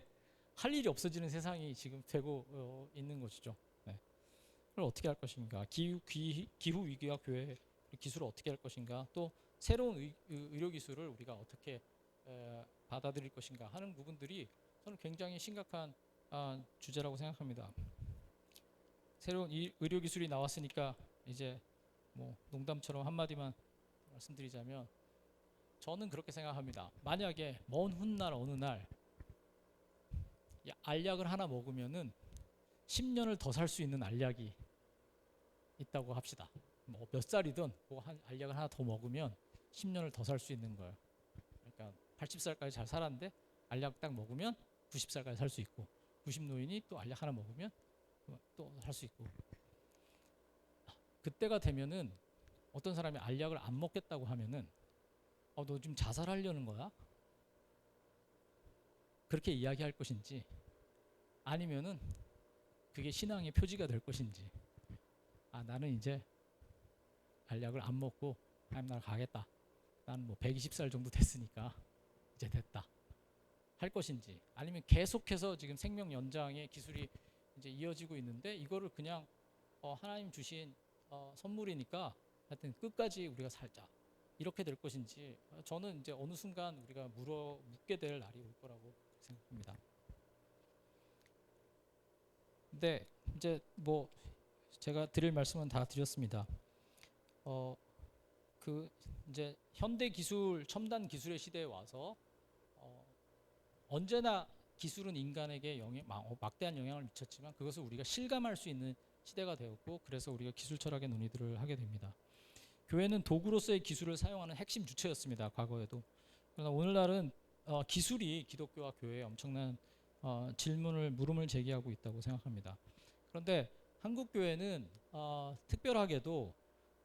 할 일이 없어지는 세상이 지금 되고 있는 것이죠. 네. 그걸 어떻게 할 것인가? 기후 위기와 교회 기술을 어떻게 할 것인가? 또 새로운 의료 기술을 우리가 어떻게 받아들일 것인가 하는 부분들이 저는 굉장히 심각한 주제라고 생각합니다. 새로운 의료 기술이 나왔으니까 이제 뭐 농담처럼 한마디만 말씀드리자면 저는 그렇게 생각합니다. 만약에 먼 훗날 어느 날 알약을 하나 먹으면은 10년을 더 살 수 있는 알약이 있다고 합시다. 뭐 몇 살이든 그 알약을 하나 더 먹으면 10년을 더 살 수 있는 거예요. 그러니까 80살까지 잘 살았는데 알약 딱 먹으면 90살까지 살 수 있고 90노인이 또 알약 하나 먹으면 또 살 수 있고 그때가 되면은 어떤 사람이 알약을 안 먹겠다고 하면은 너 지금 자살하려는 거야? 그렇게 이야기할 것인지 아니면은 그게 신앙의 표지가 될 것인지 나는 이제 알약을 안 먹고 하나님 나라 가겠다. 나는 뭐 120살 정도 됐으니까 이제 됐다. 할 것인지 아니면 계속해서 지금 생명 연장의 기술이 이제 이어지고 있는데 이거를 그냥 하나님 주신 선물이니까 하여튼 끝까지 우리가 살자. 이렇게 될 것인지 저는 이제 어느 순간 우리가 묻게 될 날이 올 거라고 생각합니다. 근데 이제 뭐 제가 드릴 말씀은 다 드렸습니다. 그 이제 현대 기술, 첨단 기술의 시대에 와서 언제나 기술은 인간에게 막대한 영향을 미쳤지만 그것을 우리가 실감할 수 있는 시대가 되었고 그래서 우리가 기술 철학의 논의들을 하게 됩니다. 교회는 도구로서의 기술을 사용하는 핵심 주체였습니다. 과거에도. 그러나 오늘날은 기술이 기독교와 교회에 엄청난 물음을 제기하고 있다고 생각합니다. 그런데 한국 교회는 특별하게도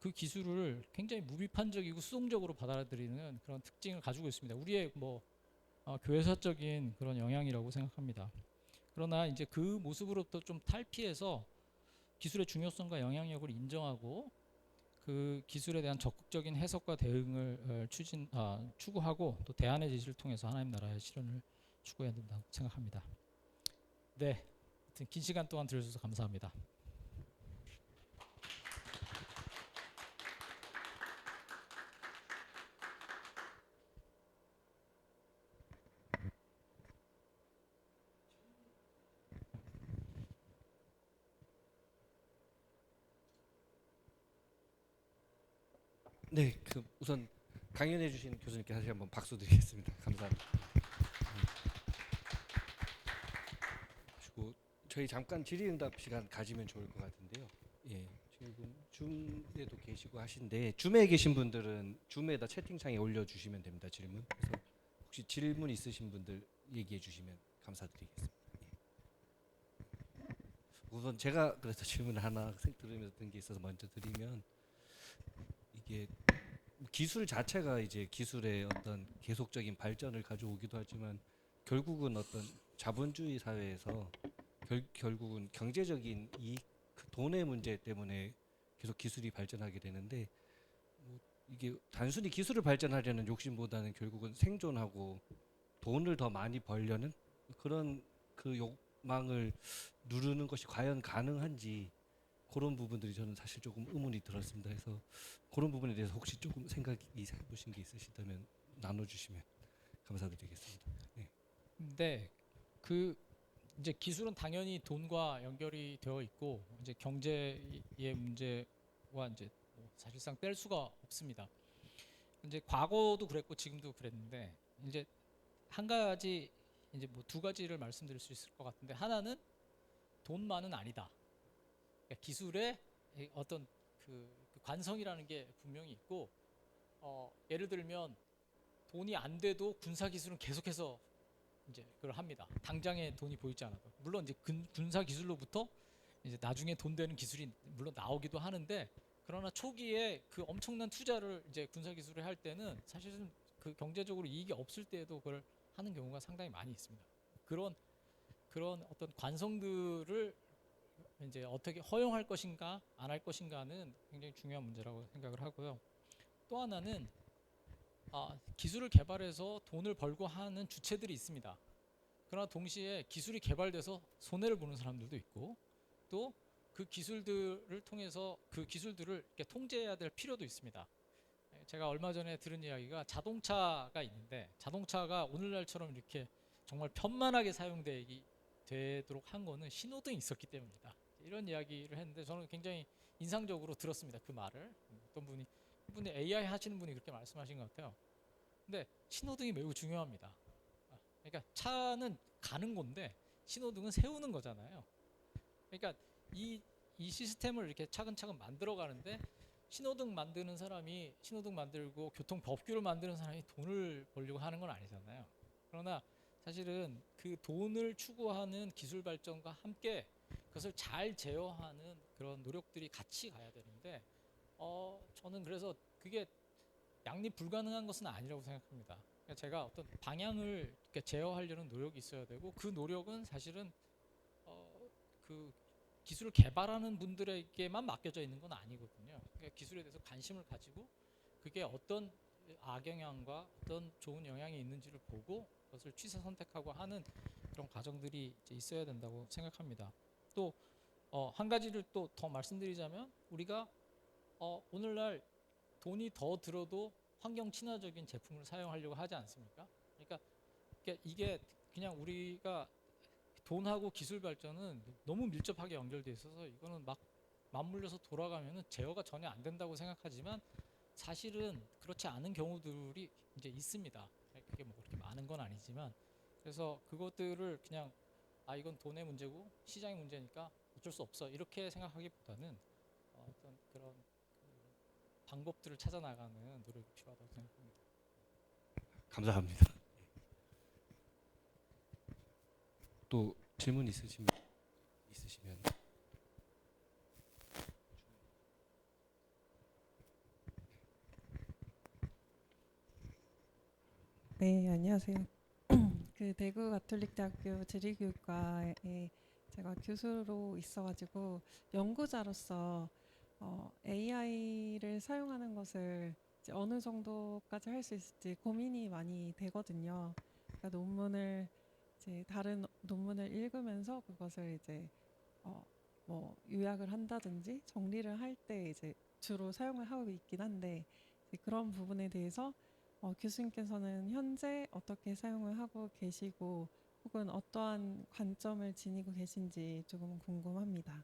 그 기술을 굉장히 무비판적이고 수동적으로 받아들이는 그런 특징을 가지고 있습니다. 우리의 교회사적인 그런 영향이라고 생각합니다. 그러나 이제 그 모습으로부터 좀 탈피해서 기술의 중요성과 영향력을 인정하고 그 기술에 대한 적극적인 해석과 대응을 추구하고 또 대안의 제시를 통해서 하나님 나라의 실현을 추구해야 된다고 생각합니다. 네, 긴 시간 동안 들어주셔서 감사합니다. 네, 우선 강연해 주신 교수님께 다시 한번 박수 드리겠습니다. 감사합니다. 그리고 저희 잠깐 질의응답 시간 가지면 좋을 것 같은데요. 예, 지금 줌에도 계시고 하신데 줌에 계신 분들은 줌에다 채팅창에 올려주시면 됩니다. 질문. 그래서 혹시 질문 있으신 분들 얘기해 주시면 감사드리겠습니다. 예. 우선 제가 그래서 질문 하나 들으면서 든 게 있어서 먼저 드리면 이게 기술 자체가 이제 기술의 어떤 계속적인 발전을 가져오기도 하지만 결국은 어떤 자본주의 사회에서 결국은 경제적인 이익, 그 돈의 문제 때문에 계속 기술이 발전하게 되는데 이게 단순히 기술을 발전하려는 욕심보다는 결국은 생존하고 돈을 더 많이 벌려는 그런 그 욕망을 누르는 것이 과연 가능한지 그런 부분들이 저는 사실 조금 의문이 들었습니다. 그래서 그런 부분에 대해서 혹시 조금 생각이 해보신 게 있으시다면 나눠주시면 감사드리겠습니다. 네. 네, 그 이제 기술은 당연히 돈과 연결이 되어 있고 이제 경제의 문제와 이제 사실상 뗄 수가 없습니다. 이제 과거도 그랬고 지금도 그랬는데 이제 한 가지 이제 두 가지를 말씀드릴 수 있을 것 같은데 하나는 돈만은 아니다. 그러니까 기술의 어떤 그 관성이라는 게 분명히 있고 예를 들면 돈이 안 돼도 군사 기술은 계속해서 이제 그걸 합니다. 당장에 돈이 보이지 않아도 물론 이제 군사 기술로부터 이제 나중에 돈 되는 기술이 물론 나오기도 하는데 그러나 초기에 그 엄청난 투자를 이제 군사 기술을 할 때는 사실은 그 경제적으로 이익이 없을 때에도 그걸 하는 경우가 상당히 많이 있습니다. 그런 어떤 관성들을 이제 어떻게 허용할 것인가 안 할 것인가는 굉장히 중요한 문제라고 생각을 하고요. 또 하나는 기술을 개발해서 돈을 벌고 하는 주체들이 있습니다. 그러나 동시에 기술이 개발돼서 손해를 보는 사람들도 있고 또 그 기술들을 통해서 그 기술들을 이렇게 통제해야 될 필요도 있습니다. 제가 얼마 전에 들은 이야기가 자동차가 있는데 자동차가 오늘날처럼 이렇게 정말 편만하게 사용되도록 한 거는 신호등이 있었기 때문입니다. 이런 이야기를 했는데 저는 굉장히 인상적으로 들었습니다. 그 말을. 어떤 분이 이분이 AI 하시는 분이 그렇게 말씀하신 것 같아요. 근데 신호등이 매우 중요합니다. 그러니까 차는 가는 건데 신호등은 세우는 거잖아요. 그러니까 이 시스템을 이렇게 차근차근 만들어 가는데 신호등 만드는 사람이 신호등 만들고 교통 법규를 만드는 사람이 돈을 벌려고 하는 건 아니잖아요. 그러나 사실은 그 돈을 추구하는 기술 발전과 함께 그것을 잘 제어하는 그런 노력들이 같이 가야 되는데 저는 그래서 그게 양립 불가능한 것은 아니라고 생각합니다. 그러니까 제가 어떤 방향을 이렇게 제어하려는 노력이 있어야 되고 그 노력은 사실은 그 기술을 개발하는 분들에게만 맡겨져 있는 건 아니거든요. 그러니까 기술에 대해서 관심을 가지고 그게 어떤 악영향과 어떤 좋은 영향이 있는지를 보고 그것을 취사 선택하고 하는 그런 과정들이 이제 있어야 된다고 생각합니다. 또 한 가지를 또 더 말씀드리자면 우리가 오늘날 돈이 더 들어도 환경 친화적인 제품을 사용하려고 하지 않습니까? 그러니까 이게 그냥 우리가 돈하고 기술 발전은 너무 밀접하게 연결돼 있어서 이거는 막 맞물려서 돌아가면은 제어가 전혀 안 된다고 생각하지만 사실은 그렇지 않은 경우들이 이제 있습니다. 그게 뭐 그렇게 많은 건 아니지만 그래서 그것들을 그냥 이건 돈의 문제고 시장의 문제니까 어쩔 수 없어 이렇게 생각하기보다는 어떤 그런 방법들을 찾아 나가는 노력이 필요하다고 생각합니다. 감사합니다. 또 질문 있으시면 네, 안녕하세요. 그 대구 가톨릭대학교 지리교육과에 제가 교수로 있어가지고 연구자로서 AI를 사용하는 것을 이제 어느 정도까지 할 수 있을지 고민이 많이 되거든요. 그러니까 논문을 이제 다른 논문을 읽으면서 그것을 이제 뭐 요약을 한다든지 정리를 할 때 이제 주로 사용을 하고 있긴 한데 이제 그런 부분에 대해서 교수님께서는 현재 어떻게 사용을 하고 계시고 혹은 어떠한 관점을 지니고 계신지 조금 궁금합니다.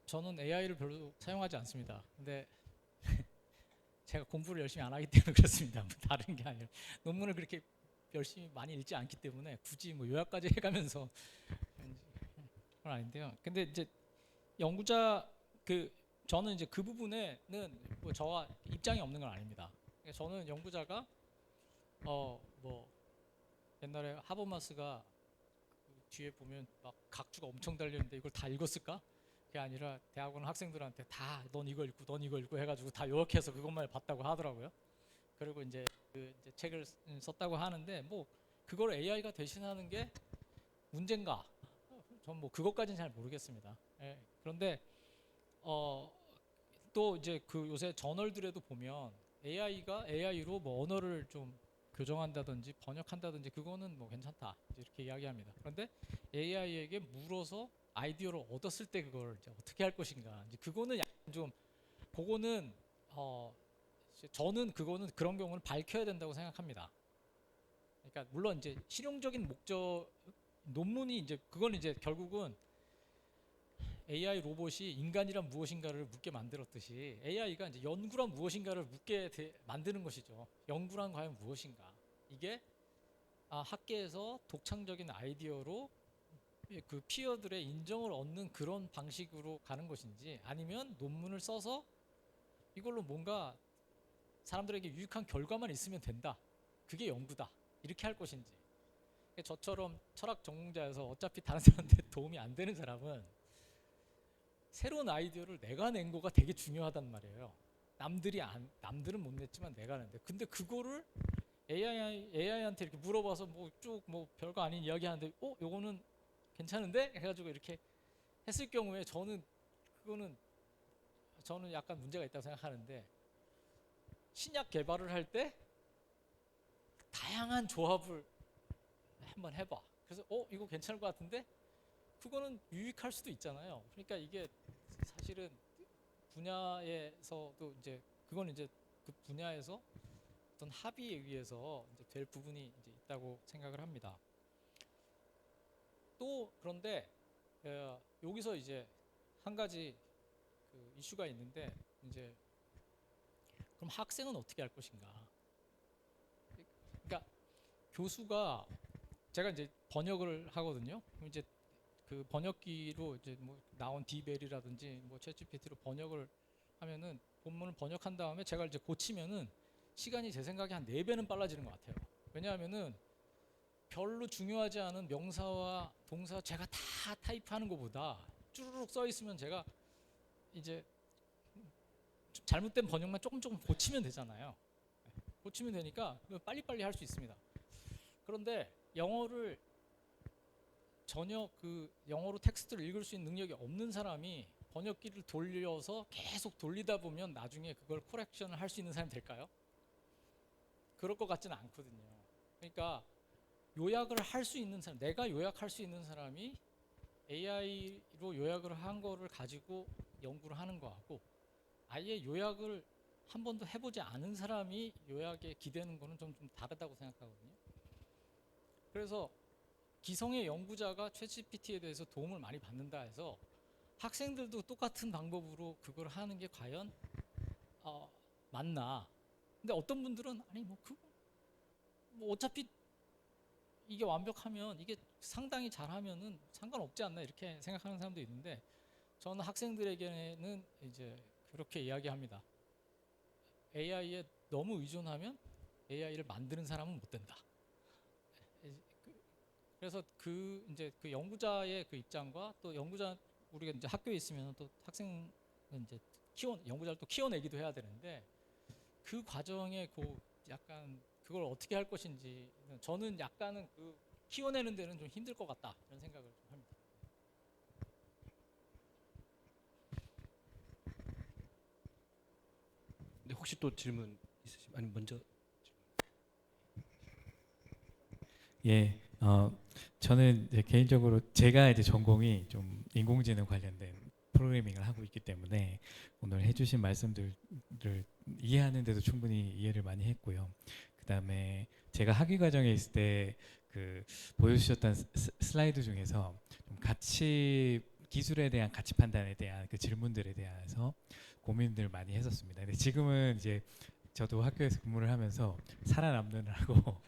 저는 AI를 별로 사용하지 않습니다. 근데 제가 공부를 열심히 안 하기 때문에 그렇습니다. 뭐 다른 게 아니라 논문을 그렇게 열심히 많이 읽지 않기 때문에 굳이 뭐 요약까지 해가면서 그건 아닌데요. 근데 이제 연구자 저는 이제 그 부분에는 뭐 저와 입장이 없는 건 아닙니다. 그러니까 저는 연구자가 뭐 옛날에 하버마스가 그 뒤에 보면 막 각주가 엄청 달렸는데 이걸 다 읽었을까? 그게 아니라 대학원 학생들한테 다 넌 이거 읽고 넌 이거 읽고 해가지고 다 요약해서 그것만 봤다고 하더라고요. 그리고 이제 이제 책을 썼다고 하는데 뭐 그걸 AI가 대신하는 게 문제인가? 전 뭐 그것까지는 잘 모르겠습니다. 예, 그런데 또 이제 그 요새 저널들에도 보면 AI가 AI로 뭐 언어를 좀 교정한다든지 번역한다든지 그거는 뭐 괜찮다 이렇게 이야기합니다. 그런데 AI에게 물어서 아이디어를 얻었을 때 그걸 이제 어떻게 할 것인가 이제 그거는 약간 좀 그거는 저는 그거는 그런 경우는 밝혀야 된다고 생각합니다. 그러니까 물론 이제 실용적인 목적 논문이 이제 그건 이제 결국은 AI 로봇이 인간이란 무엇인가를 묻게 만들었듯이 AI가 이제 연구란 무엇인가를 묻게 만드는 것이죠. 연구란 과연 무엇인가? 이게 학계에서 독창적인 아이디어로 그 피어들의 인정을 얻는 그런 방식으로 가는 것인지 아니면 논문을 써서 이걸로 뭔가 사람들에게 유익한 결과만 있으면 된다. 그게 연구다. 이렇게 할 것인지. 저처럼 철학 전공자여서 어차피 다른 사람한테 도움이 안 되는 사람은 새로운 아이디어를 내가 낸 거가 되게 중요하단 말이에요. 남들은 못 냈지만 내가 냈는데 근데 그거를 AI한테 이렇게 물어봐서 뭐 쭉 뭐 별거 아닌 이야기 하는데 요거는 괜찮은데? 해가지고 이렇게 했을 경우에 저는 약간 문제가 있다고 생각하는데 신약 개발을 할 때 다양한 조합을 한번 해봐. 그래서 이거 괜찮을 것 같은데 그거는 유익할 수도 있잖아요. 그러니까 이게 사실은 분야에서도 이제 그건 이제 그 분야에서 어떤 합의에 의해서 이제 될 부분이 이제 있다고 생각을 합니다. 또 그런데 여기서 이제 한 가지 그 이슈가 있는데 이제 그럼 학생은 어떻게 할 것인가? 그러니까 교수가 제가 이제 번역을 하거든요. 그럼 이제 그 번역기로 이제 뭐 나온 디벨이라든지 뭐 챗GPT로 번역을 하면은 본문을 번역한 다음에 제가 이제 고치면은 시간이 제 생각에 한 4배는 빨라지는 것 같아요. 왜냐하면은 별로 중요하지 않은 명사와 동사 제가 다 타입하는 것보다 쭈루룩 써 있으면 제가 이제 잘못된 번역만 조금 고치면 되잖아요. 고치면 되니까 빨리빨리 할 수 있습니다. 그런데 영어를 전혀 그 영어로 텍스트를 읽을 수 있는 능력이 없는 사람이 번역기를 돌려서 계속 돌리다 보면 나중에 그걸 코렉션을 할 수 있는 사람이 될까요? 그럴 것 같지는 않거든요. 그러니까 요약을 할 수 있는 사람, 내가 요약할 수 있는 사람이 AI로 요약을 한 거를 가지고 연구를 하는 거하고 아예 요약을 한 번도 해보지 않은 사람이 요약에 기대는 거는 좀 다르다고 생각하거든요. 그래서 기성의 연구자가 챗GPT에 대해서 도움을 많이 받는다 해서 학생들도 똑같은 방법으로 그걸 하는 게 과연 맞나? 근데 어떤 분들은 아니 뭐 어차피 이게 완벽하면 이게 상당히 잘하면은 상관없지 않나 이렇게 생각하는 사람도 있는데 저는 학생들에게는 이제 그렇게 이야기합니다. AI에 너무 의존하면 AI를 만드는 사람은 못 된다. 그래서 이제 그 연구자의 그 입장과 또 연구자 우리가 이제 학교에 있으면 또 학생은 이제 연구자를 또 키워내기도 해야 되는데 그 과정에 약간 그걸 어떻게 할 것인지 저는 약간은 그 키워내는 데는 좀 힘들 것 같다 이런 생각을 좀 합니다. 근데 혹시 또 질문 있으시면 아니 먼저 예, 저는 이제 개인적으로 제가 이제 전공이 좀 인공지능 관련된 프로그래밍을 하고 있기 때문에 오늘 해주신 말씀들을 이해하는 데도 충분히 이해를 많이 했고요. 그다음에 제가 학위 과정에 있을 때 그 보여주셨던 슬라이드 중에서 좀 기술에 대한 가치 판단에 대한 그 질문들에 대해서 고민들 많이 했었습니다. 근데 지금은 이제 저도 학교에서 근무를 하면서 살아남느라고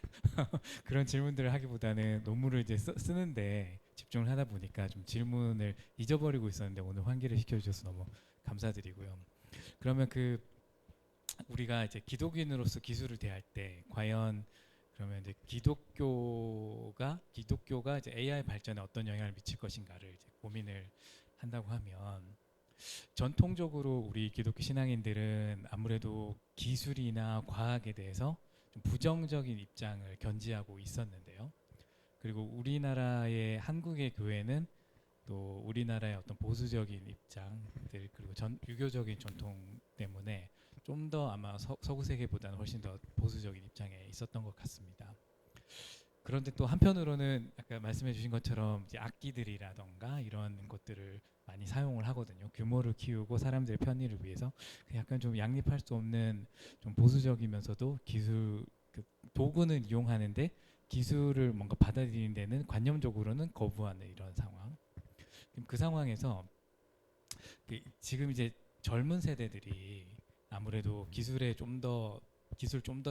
그런 질문들을 하기보다는 논문을 이제 쓰는데 집중을 하다 보니까 좀 질문을 잊어버리고 있었는데 오늘 환기를 시켜주셔서 너무 감사드리고요. 그러면 우리가 이제 기독인으로서 기술을 대할 때 과연 그러면 이제 기독교가 이제 AI 발전에 어떤 영향을 미칠 것인가를 이제 고민을 한다고 하면 전통적으로 우리 기독교 신앙인들은 아무래도 기술이나 과학에 대해서 좀 부정적인 입장을 견지하고 있었는데요. 그리고 우리나라의 한국의 교회는 또 우리나라의 어떤 보수적인 입장들 그리고 유교적인 전통 때문에 좀 더 아마 서구 세계보다는 훨씬 더 보수적인 입장에 있었던 것 같습니다. 그런데 또 한편으로는 아까 말씀해 주신 것처럼 이제 악기들이라던가 이런 것들을 많이 사용을 하거든요. 규모를 키우고 사람들의 편의를 위해서 약간 좀 양립할 수 없는 좀 보수적이면서도 도구는 이용하는데 기술을 뭔가 받아들이는 데는 관념적으로는 거부하는 이런 상황. 그 상황에서 지금 이제 젊은 세대들이 아무래도 기술 좀 더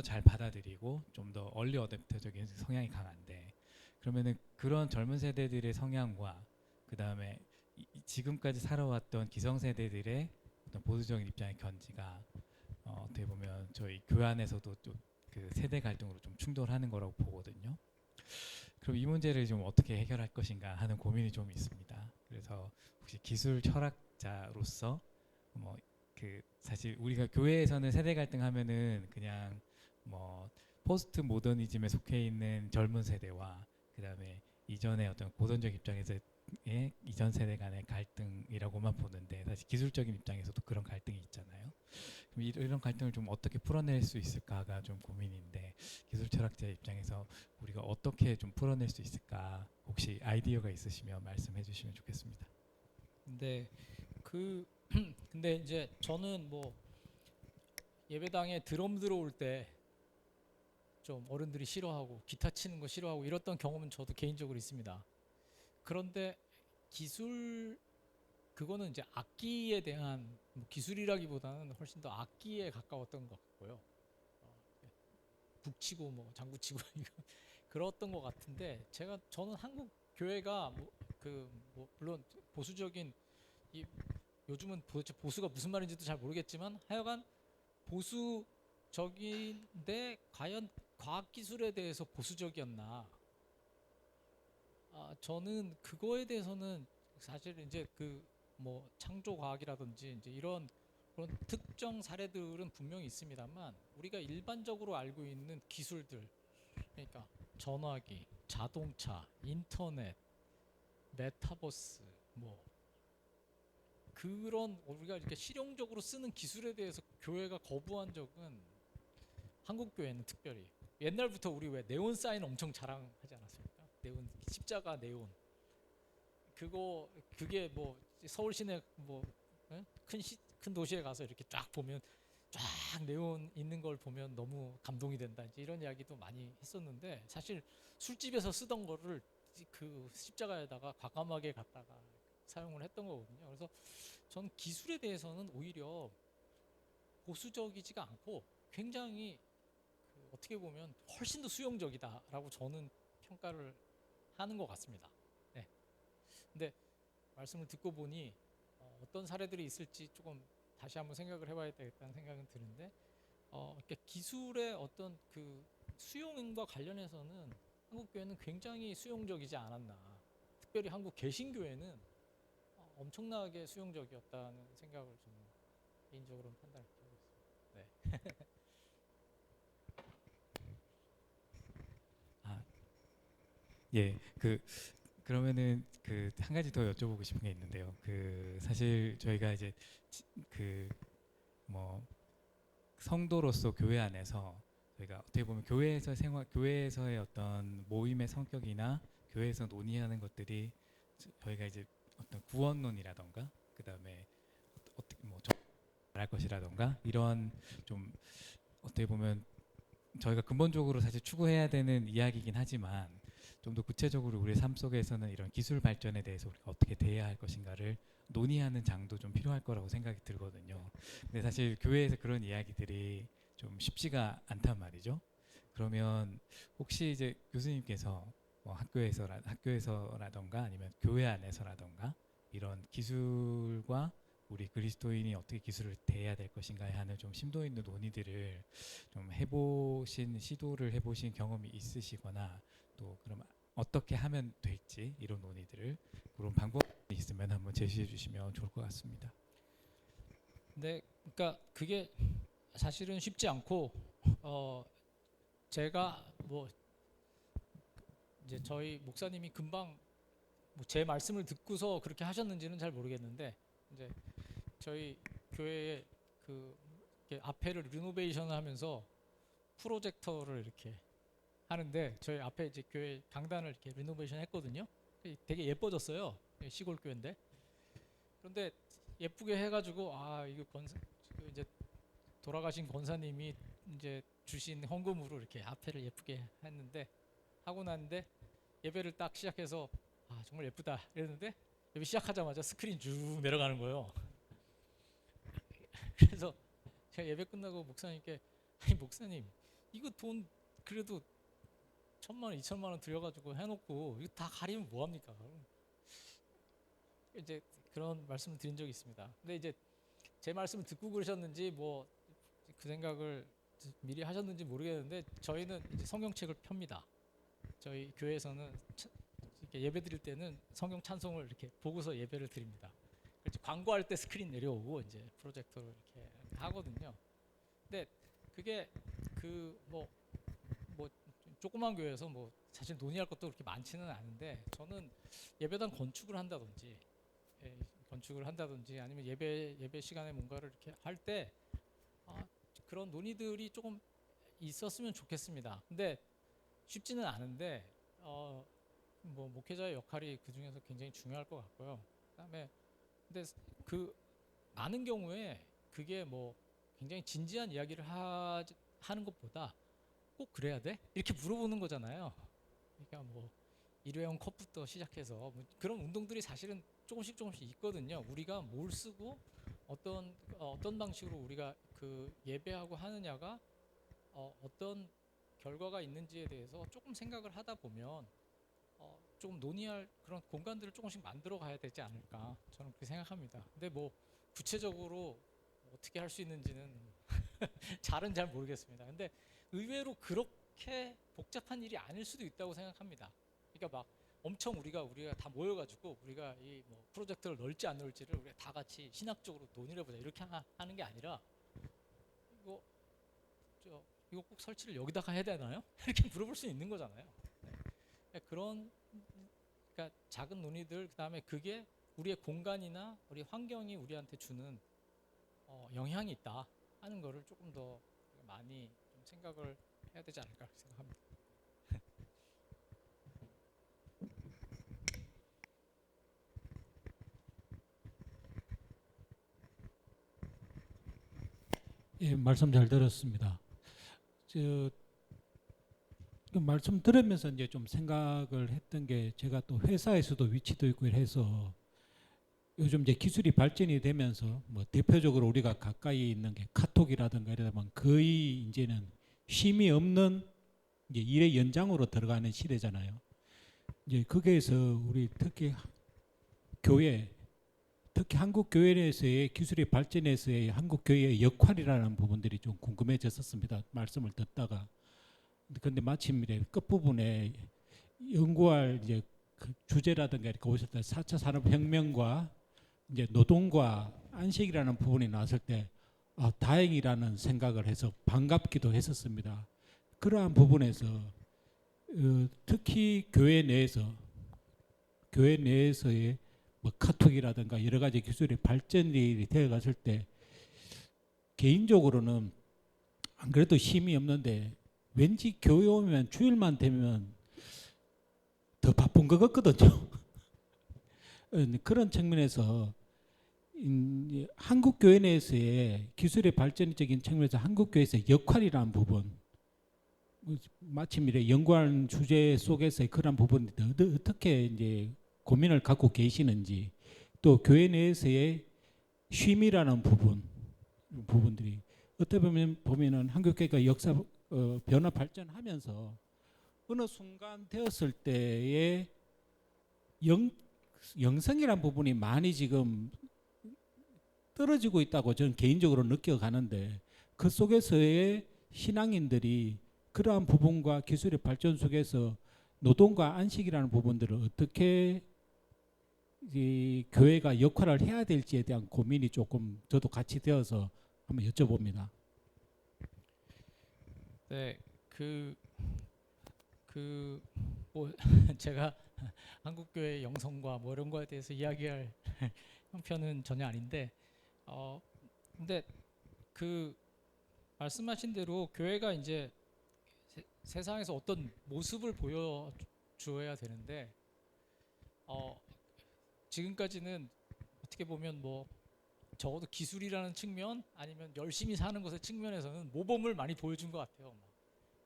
잘 받아들이고 좀 더 얼리 어댑터적인 성향이 강한데 그러면은 그런 젊은 세대들의 성향과 그 다음에 지금까지 살아왔던 기성세대들의 어떤 보수적인 입장의 견지가 어떻게 보면 저희 교환에서도 또 그 세대 갈등으로 좀 충돌하는 거라고 보거든요. 그럼 이 문제를 좀 어떻게 해결할 것인가 하는 고민이 좀 있습니다. 그래서 혹시 기술 철학자로서 사실 우리가 교회에서는 세대 갈등 하면은 그냥 포스트 모더니즘에 속해 있는 젊은 세대와 그다음에 이전의 어떤 고전적 입장에서의 이전 세대 간의 갈등이라고만 보는데 사실 기술적인 입장에서도 그런 갈등이 있잖아요. 그럼 이런 갈등을 좀 어떻게 풀어낼 수 있을까가 좀 고민인데 기술 철학자 입장에서 우리가 어떻게 좀 풀어낼 수 있을까 혹시 아이디어가 있으시면 말씀해 주시면 좋겠습니다. 근데 이제 저는 예배당에 드럼 들어올 때 좀 어른들이 싫어하고 기타 치는 거 싫어하고 이랬던 경험은 저도 개인적으로 있습니다. 그런데 기술 그거는 이제 악기에 대한 뭐 기술이라기보다는 훨씬 더 악기에 가까웠던 것 같고요. 북치고 뭐 장구치고 이거 그랬던 것 같은데 저는 한국 교회가 뭐 물론 보수적인 이 요즘은 도대체 보수가 무슨 말인지도 잘 모르겠지만 하여간 보수적인데 과연 과학기술에 대해서 보수적이었나? 저는 그거에 대해서는 사실 이제 그 뭐 창조과학이라든지 이제 이런 그런 특정 사례들은 분명히 있습니다만 우리가 일반적으로 알고 있는 기술들 그러니까 전화기, 자동차, 인터넷, 메타버스 뭐 그런 우리가 이렇게 실용적으로 쓰는 기술에 대해서 교회가 거부한 적은 한국 교회는 특별히 옛날부터 우리 왜 네온 사인 엄청 자랑하지 않았습니까? 네온 십자가 네온 그게 뭐 서울 시내 뭐 큰 도시에 가서 이렇게 쫙 보면 쫙 네온 있는 걸 보면 너무 감동이 된다 이제 이런 이야기도 많이 했었는데 사실 술집에서 쓰던 거를 그 십자가에다가 과감하게 갖다가 사용을 했던 거거든요. 그래서 전 기술에 대해서는 오히려 보수적이지가 않고 굉장히 어떻게 보면 훨씬 더 수용적이다라고 저는 평가를 하는 것 같습니다. 네. 근데 말씀을 듣고 보니 어떤 사례들이 있을지 조금 다시 한번 생각을 해봐야 되겠다는 생각은 드는데 이렇게 기술의 어떤 그 수용과 관련해서는 한국 교회는 굉장히 수용적이지 않았나. 특별히 한국 개신교회는 엄청나게 수용적이었다는 생각을 저는 개인적으로 판단을 하고 있습니다. 네. 예, 그러면은 그 한 가지 더 여쭤보고 싶은 게 있는데요. 그 사실 저희가 이제 그 뭐 성도로서 교회 안에서 저희가 어떻게 보면 교회에서의 어떤 모임의 성격이나 교회에서 논의하는 것들이 저희가 이제 어떤 구원론이라던가 그다음에 어떻게 뭐 말할 것이라던가 이런 좀 어떻게 보면 저희가 근본적으로 사실 추구해야 되는 이야기이긴 하지만 좀 더 구체적으로 우리 삶 속에서는 이런 기술 발전에 대해서 우리가 어떻게 대해야 할 것인가를 논의하는 장도 좀 필요할 거라고 생각이 들거든요. 근데 사실 교회에서 그런 이야기들이 좀 쉽지가 않단 말이죠. 그러면 혹시 이제 교수님께서 뭐 학교에서라던가 아니면 교회 안에서라던가 이런 기술과 우리 그리스도인이 어떻게 기술을 대해야 될 것인가에 하는 좀 심도 있는 논의들을 좀 시도를 해보신 경험이 있으시거나 또 그럼 어떻게 하면 될지 이런 논의들을 그런 방법이 있으면 한번 제시해 주시면 좋을 것 같습니다. 네, 그러니까 그게 사실은 쉽지 않고 제가 뭐 이제 저희 목사님이 금방 뭐 제 말씀을 듣고서 그렇게 하셨는지는 잘 모르겠는데 이제 저희 교회에 그 이렇게 앞에를 리노베이션을 하면서 프로젝터를 이렇게 하는데 저희 앞에 이제 교회 강단을 이렇게 리노베이션 했거든요. 되게 예뻐졌어요. 시골 교회인데. 그런데 예쁘게 해가지고 이거 이제 돌아가신 권사님이 이제 주신 헌금으로 이렇게 앞에를 예쁘게 했는데 하고 났는데 예배를 딱 시작해서 정말 예쁘다 이랬는데 예배 시작하자마자 스크린 쭉 내려가는 거예요. 그래서 제가 예배 끝나고 목사님께 아니 목사님 이거 돈 그래도 1,000만 원, 2,000만 원 들여가지고 해놓고 이거 다 가리면 뭐 합니까? 이제 그런 말씀을 드린 적이 있습니다. 근데 이제 제 말씀을 듣고 그러셨는지 뭐 그 생각을 미리 하셨는지 모르겠는데 저희는 이제 성경책을 펴니다. 저희 교회에서는 이렇게 예배 드릴 때는 성경 찬송을 이렇게 보고서 예배를 드립니다. 그래서 광고할 때 스크린 내려오고 이제 프로젝터로 이렇게 하거든요. 근데 그게 뭐 조그만 교회에서 뭐 사실 논의할 것도 그렇게 많지는 않은데 저는 예배당 건축을 한다든지 아니면 예배 시간에 뭔가를 이렇게 할 때 그런 논의들이 조금 있었으면 좋겠습니다. 근데 쉽지는 않은데 뭐 목회자의 역할이 그 중에서 굉장히 중요할 것 같고요. 그다음에 근데 그 많은 경우에 그게 뭐 굉장히 진지한 이야기를 하는 것보다 꼭 그래야 돼? 이렇게 물어보는 거잖아요. 그러니까 뭐 일회용 컵부터 시작해서 뭐 그런 운동들이 사실은 조금씩 있거든요. 우리가 뭘 쓰고 어떤 방식으로 우리가 그 예배하고 하느냐가 어떤 결과가 있는지에 대해서 조금 생각을 하다 보면 조금 논의할 그런 공간들을 조금씩 만들어 가야 되지 않을까, 저는 그렇게 생각합니다. 근데 뭐 구체적으로 어떻게 할 수 있는지는 잘은 잘 모르겠습니다. 근데 의외로 그렇게 복잡한 일이 아닐 수도 있다고 생각합니다. 그러니까 막 엄청 우리가 다 모여가지고 우리가 이 뭐 프로젝트를 넣을지 안 넣을지를 우리가 다 같이 신학적으로 논의를 해보자 이렇게 하는 게 아니라 이거 꼭 설치를 여기다가 해야 되나요? 이렇게 물어볼 수 있는 거잖아요. 네. 그러니까 작은 논의들, 그다음에 그게 우리의 공간이나 우리 환경이 우리한테 주는 영향이 있다 하는 거를 조금 더 많이 좀 생각을 해야 되지 않을까 생각합니다. 예, 말씀 잘 들었습니다. 그 말씀 들으면서 이제 좀 생각을 했던 게, 제가 또 회사에서도 위치도 있고 해서 요즘 이제 기술이 발전이 되면서 뭐 대표적으로 우리가 가까이 있는 게 카톡이라든가 이러다 보면 거의 이제는 쉼이 없는 이제 일의 연장으로 들어가는 시대잖아요. 이제 거기에서 우리 특히 한국 교회 내에서의 기술의 발전에서의 한국 교회의 역할이라는 부분들이 좀 궁금해졌었습니다. 말씀을 듣다가. 그런데 마침 이제 끝부분에 연구할 이제 그 주제라든가 이렇게 오셨다 4차 산업혁명과 이제 노동과 안식이라는 부분이 나왔을 때 다행이라는 생각을 해서 반갑기도 했었습니다. 그러한 부분에서 특히 교회 내에서의 뭐 카톡이라든가 여러 가지 기술의 발전이 되어갔을 때 개인적으로는 안 그래도 힘이 없는데 왠지 교회 오면 주일만 되면 더 바쁜 것 같거든요. 그런 측면에서 한국 교회 내에서의 기술의 발전적인 측면에서 한국 교회에서의 역할이라는 부분, 마침 이래 연구하는 주제 속에서의 그런 부분이 어떻게 이제 고민을 갖고 계시는지, 또 교회 내에서의 쉼이라는 부분들이 어떻게 보면은 한국 교회가 역사 변화 발전하면서 어느 순간 되었을 때의 영성이란 부분이 많이 지금 떨어지고 있다고 저는 개인적으로 느껴가는데, 그 속에서의 신앙인들이 그러한 부분과 기술의 발전 속에서 노동과 안식이라는 부분들을 어떻게 이 교회가 역할을 해야 될지에 대한 고민이 조금 저도 같이 되어서 한번 여쭤봅니다. 네, 뭐 제가 한국 교회 영성과 뭐 이런 거에 대해서 이야기할 형편은 전혀 아닌데, 근데 그 말씀하신 대로 교회가 이제 세상에서 어떤 모습을 보여줘야 되는데, 지금까지는 어떻게 보면 뭐 적어도 기술이라는 측면 아니면 열심히 사는 것의 측면에서는 모범을 많이 보여준 것 같아요.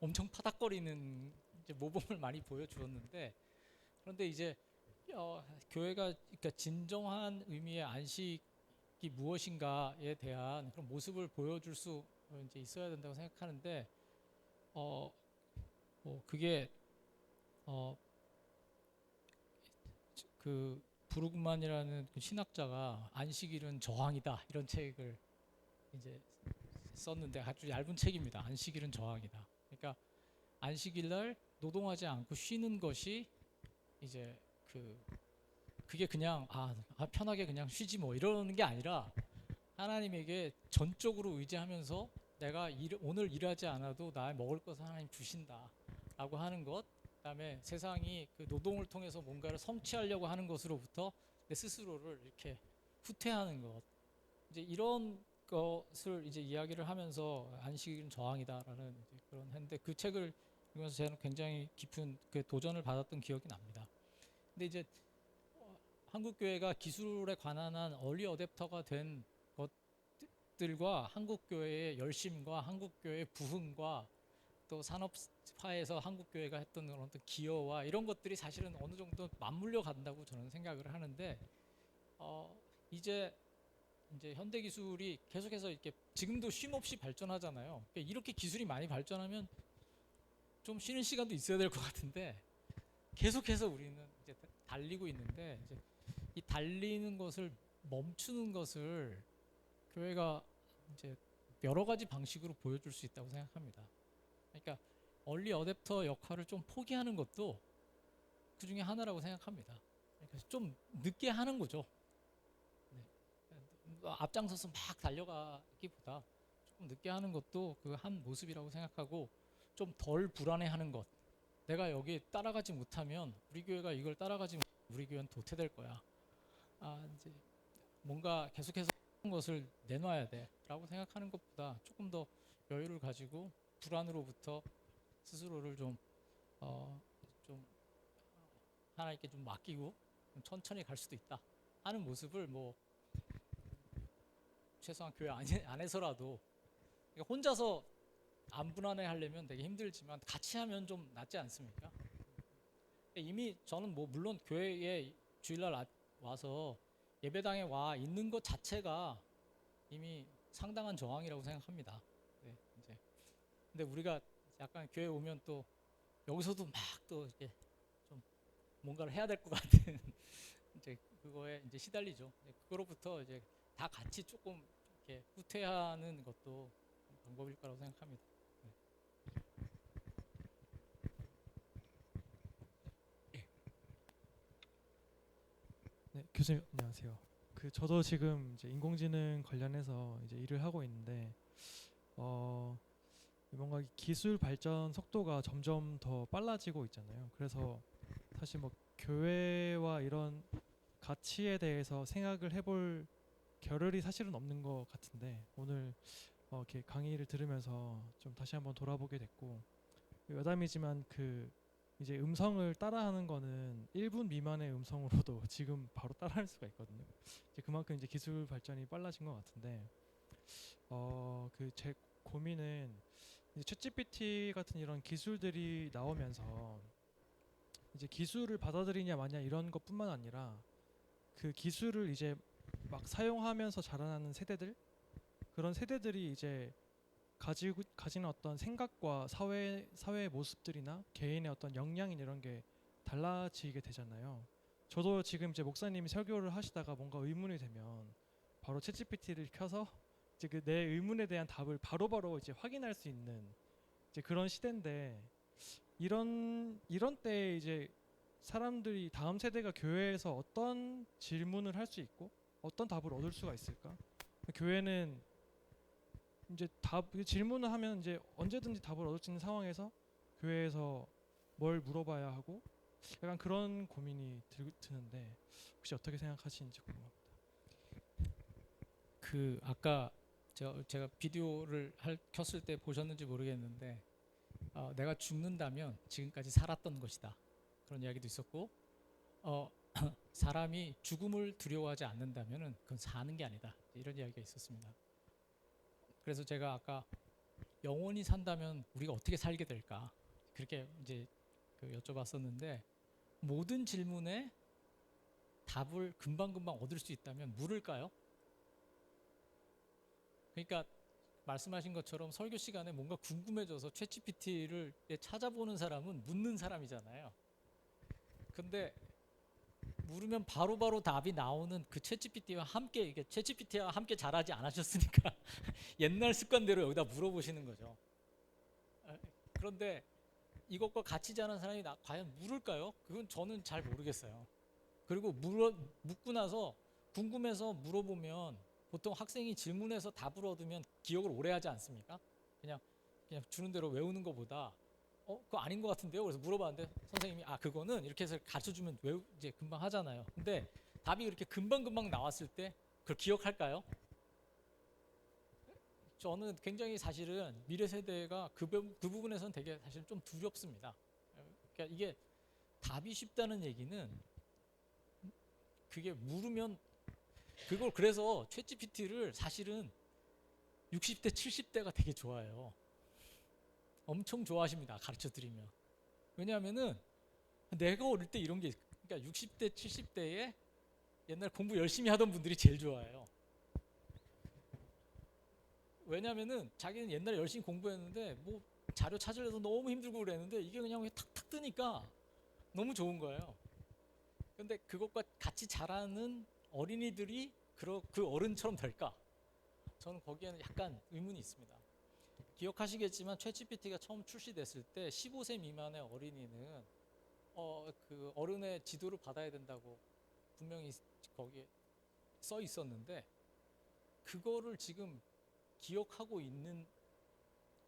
엄청 파닥거리는 이제 모범을 많이 보여주었는데, 그런데 이제 교회가 그러니까 진정한 의미의 안식이 무엇인가에 대한 그런 모습을 보여줄 수 이제 있어야 된다고 생각하는데, 뭐 그게 그 브루그만이라는 그 신학자가 안식일은 저항이다 이런 책을 이제 썼는데, 아주 얇은 책입니다. 안식일은 저항이다. 그러니까 안식일 날 노동하지 않고 쉬는 것이 이제 그게 그냥 편하게 그냥 쉬지 뭐 이러는 게 아니라, 하나님에게 전적으로 의지하면서 내가 오늘 일하지 않아도 나의 먹을 것을 하나님 주신다라고 하는 것, 그다음에 세상이 그 노동을 통해서 뭔가를 성취하려고 하는 것으로부터 내 스스로를 이렇게 후퇴하는 것, 이제 이런 것을 이제 이야기를 하면서 안식일은 저항이다라는 그런 했는데, 그 책을 읽으면서 저는 굉장히 깊은 그 도전을 받았던 기억이 납니다. 근데 이제 한국 교회가 기술에 관한 한 얼리 어댑터가 된 것들과 한국 교회의 열심과 한국 교회의 부흥과 또 산업화에서 한국 교회가 했던 그런 어떤 기여와 이런 것들이 사실은 어느 정도 맞물려 간다고 저는 생각을 하는데 이제 현대 기술이 계속해서 이렇게 지금도 쉼 없이 발전하잖아요. 그러니까 이렇게 기술이 많이 발전하면 좀 쉬는 시간도 있어야 될 것 같은데 계속해서 우리는 이제 달리고 있는데 이제 이 달리는 것을 멈추는 것을 교회가 이제 여러 가지 방식으로 보여줄 수 있다고 생각합니다. 그러니까 얼리 어댑터 역할을 좀 포기하는 것도 그 중에 하나라고 생각합니다. 그러니까 좀 늦게 하는 거죠. 네. 앞장서서 막 달려가기보다 조금 늦게 하는 것도 그 한 모습이라고 생각하고 좀 덜 불안해하는 것. 내가 여기 따라가지 못하면 우리 교회가 이걸 따라가지 못하면 우리 교회는 도태될 거야. 이제 뭔가 계속해서 하는 것을 내놔야 돼라고 생각하는 것보다 조금 더 여유를 가지고 불안으로부터 스스로를 좀 하나님께 좀 맡기고 좀 천천히 갈 수도 있다 하는 모습을 뭐 최소한 교회 안에서라도 그러니까 혼자서 안 불안해 하려면 되게 힘들지만 같이 하면 좀 낫지 않습니까? 이미 저는 뭐 물론 교회에 주일날 와서 예배당에 와 있는 것 자체가 이미 상당한 저항이라고 생각합니다. 네, 이제 근데 우리가 약간 교회 오면 또 여기서도 막 또 이제 좀 뭔가를 해야 될 것 같은 이제 그거에 이제 시달리죠. 그거로부터 이제 다 같이 조금 이렇게 후퇴하는 것도 방법일 거라고 생각합니다. 네, 교수님 안녕하세요. 저도 지금 이제 인공지능 관련해서 이제 일을 하고 있는데 뭔가 기술 발전 속도가 점점 더 빨라지고 있잖아요. 그래서 사실 뭐 교회와 이런 가치에 대해서 생각을 해볼 겨를이 사실은 없는 것 같은데 오늘 이렇게 강의를 들으면서 좀 다시 한번 돌아보게 됐고 여담이지만 이제 음성을 따라하는 거는 1분 미만의 음성으로도 지금 바로 따라할 수가 있거든요. 이제 그만큼 이제 기술 발전이 빨라진 것 같은데 제 고민은 이제 챗GPT 같은 이런 기술들이 나오면서 이제 기술을 받아들이냐 마냐 이런 것뿐만 아니라 그 기술을 이제 막 사용하면서 자라나는 세대들 그런 세대들이 이제 가지는 어떤 생각과 사회의 모습들이나 개인의 어떤 역량이나 이런 게 달라지게 되잖아요. 저도 지금 이제 목사님이 설교를 하시다가 뭔가 의문이 되면 바로 챗GPT를 켜서 이제 내 의문에 대한 답을 바로바로 이제 확인할 수 있는 이제 그런 시대인데 이런 때 이제 사람들이 다음 세대가 교회에서 어떤 질문을 할 수 있고 어떤 답을 얻을 수가 있을까? 교회는 이제 질문을 하면 이제 언제든지 답을 얻을 수 있는 상황에서 교회에서 뭘 물어봐야 하고 약간 그런 고민이 드는데 혹시 어떻게 생각하시는지 궁금합니다. 아까 제가 비디오를 켰을 때 보셨는지 모르겠는데 내가 죽는다면 지금까지 살았던 것이다 그런 이야기도 있었고 사람이 죽음을 두려워하지 않는다면은 그건 사는 게 아니다 이런 이야기가 있었습니다. 그래서 제가 아까 영원히 산다면 우리가 어떻게 살게 될까 그렇게 이제 여쭤봤었는데 모든 질문에 답을 금방금방 얻을 수 있다면 물을까요? 그러니까 말씀하신 것처럼 설교 시간에 뭔가 궁금해져서 챗GPT를 찾아보는 사람은 묻는 사람이잖아요. 근데 물으면 바로바로 답이 나오는 그 챗GPT와 함께 챗GPT와 함께 자라지 않으셨으니까 옛날 습관대로 여기다 물어보시는 거죠. 그런데 이것과 같이 자란 사람이 과연 물을까요? 그건 저는 잘 모르겠어요. 그리고 묻고 나서 궁금해서 물어보면 보통 학생이 질문해서 답을 얻으면 기억을 오래 하지 않습니까? 그냥 주는 대로 외우는 것보다 그거 아닌 것 같은데요. 그래서 물어봤는데 선생님이 그거는 이렇게 해서 가르쳐주면 이제 금방 하잖아요. 근데 답이 그렇게 금방금방 나왔을 때 그걸 기억할까요? 저는 굉장히 사실은 미래 세대가 그 부분에서는 되게 사실 좀 두렵습니다. 그러니까 이게 답이 쉽다는 얘기는 그게 물으면 그걸 그래서 챗GPT를 사실은 60대 70대가 되게 좋아해요. 엄청 좋아하십니다. 가르쳐 드리면. 왜냐하면은 내가 어릴 때 이런 게 그러니까 60대, 70대에 옛날 공부 열심히 하던 분들이 제일 좋아해요. 왜냐하면은 자기는 옛날에 열심히 공부했는데 뭐 자료 찾으려서 너무 힘들고 그랬는데 이게 그냥 탁탁 뜨니까 너무 좋은 거예요. 근데 그것과 같이 자라는 어린이들이 그 어른처럼 될까? 저는 거기에는 약간 의문이 있습니다. 기억하시겠지만 챗GPT가 처음 출시됐을 때 15세 미만의 어린이는 그 어른의 지도를 받아야 된다고 분명히 거기에 써 있었는데 그거를 지금 기억하고 있는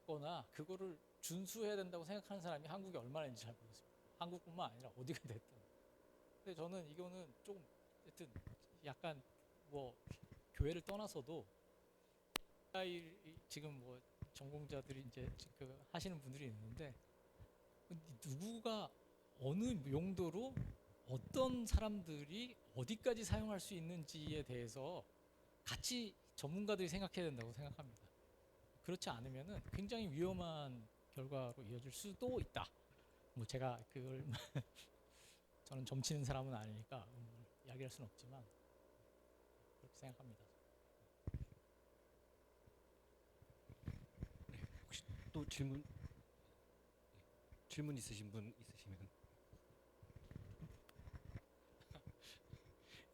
거나 그거를 준수해야 된다고 생각하는 사람이 한국에 얼마나 있는지 잘 모르겠습니다. 한국뿐만 아니라 어디가 됐든. 근데 저는 이거는 조금 하여튼 약간 뭐 교회를 떠나서도 AI 지금 뭐 전공자들이 이제 그 하시는 분들이 있는데 누구가 어느 용도로 어떤 사람들이 어디까지 사용할 수 있는지에 대해서 같이 전문가들이 생각해야 된다고 생각합니다. 그렇지 않으면은 굉장히 위험한 결과로 이어질 수도 있다. 뭐 제가 그걸 저는 점치는 사람은 아니니까 이야기할 수는 없지만 그렇게 생각합니다. 혹시 또 질문 있으신 분 있으시면.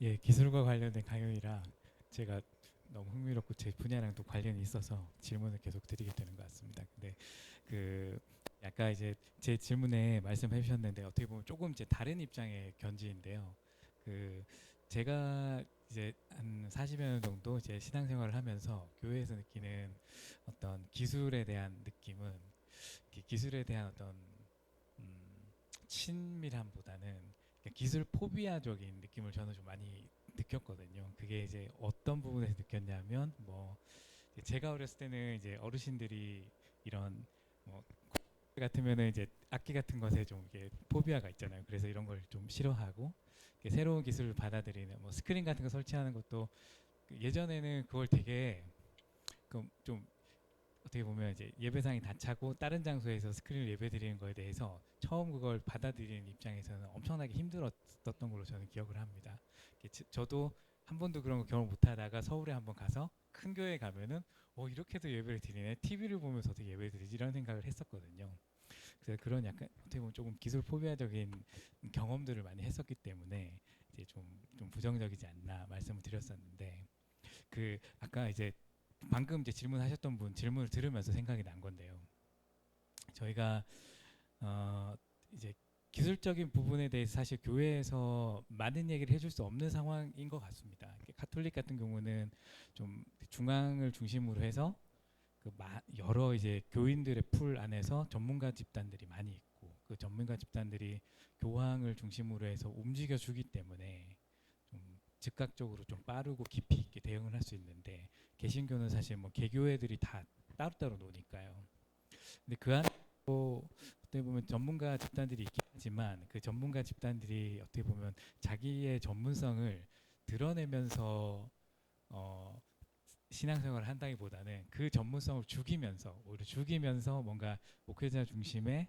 예, 기술과 관련된 강연이라 제가 너무 흥미롭고 제 분야랑 또 관련이 있어서 질문을 계속 드리게 되는 것 같습니다. 근데 그 아까 이제 제 질문에 말씀해 주셨는데 어떻게 보면 조금 이제 다른 입장의 견지인데요. 그 제가 이제 한 40여 년 정도 이제 신앙생활을 하면서 교회에서 느끼는 어떤 기술에 대한 느낌은 기술에 대한 어떤 친밀함보다는 기술 포비아적인 느낌을 저는 좀 많이 느꼈거든요. 그게 이제 어떤 부분에서 느꼈냐면 뭐 제가 어렸을 때는 이제 어르신들이 이런 뭐 같으면은 이제 악기 같은 것에 좀 이게 포비아가 있잖아요. 그래서 이런 걸 좀 싫어하고 새로운 기술을 받아들이는 뭐 스크린 같은 거 설치하는 것도 예전에는 그걸 되게 좀 어떻게 보면 이제 예배상이 다 차고 다른 장소에서 스크린을 예배드리는 거에 대해서 처음 그걸 받아들이는 입장에서는 엄청나게 힘들었던 걸로 저는 기억을 합니다. 저도 한 번도 그런 거 경험 못하다가 서울에 한번 가서 큰 교회에 가면은 이렇게도 예배를 드리네, TV를 보면서 어떻게 예배를 드리지 이런 생각을 했었거든요. 그래서 그런 약간 어떻게 보면 조금 기술 포비아적인 경험들을 많이 했었기 때문에 이제 좀 부정적이지 않나 말씀을 드렸었는데 그 아까 이제 방금 이제 질문하셨던 분 질문을 들으면서 생각이 난 건데요. 저희가 이제 기술적인 부분에 대해서 사실 교회에서 많은 얘기를 해줄 수 없는 상황인 것 같습니다. 가톨릭 같은 경우는 좀 중앙을 중심으로 해서 여러 이제 교인들의 풀 안에서 전문가 집단들이 많이 있고 그 전문가 집단들이 교황을 중심으로 해서 움직여 주기 때문에 좀 즉각적으로 좀 빠르고 깊이 있게 대응을 할 수 있는데 개신교는 사실 뭐 개교회들이 다 따로따로 노니까요. 근데 그 안에 어떻게 보면 전문가 집단들이 있긴 하지만 그 전문가 집단들이 어떻게 보면 자기의 전문성을 드러내면서 신앙생활을 한다기보다는 그 전문성을 오히려 죽이면서 뭔가 목회자 중심의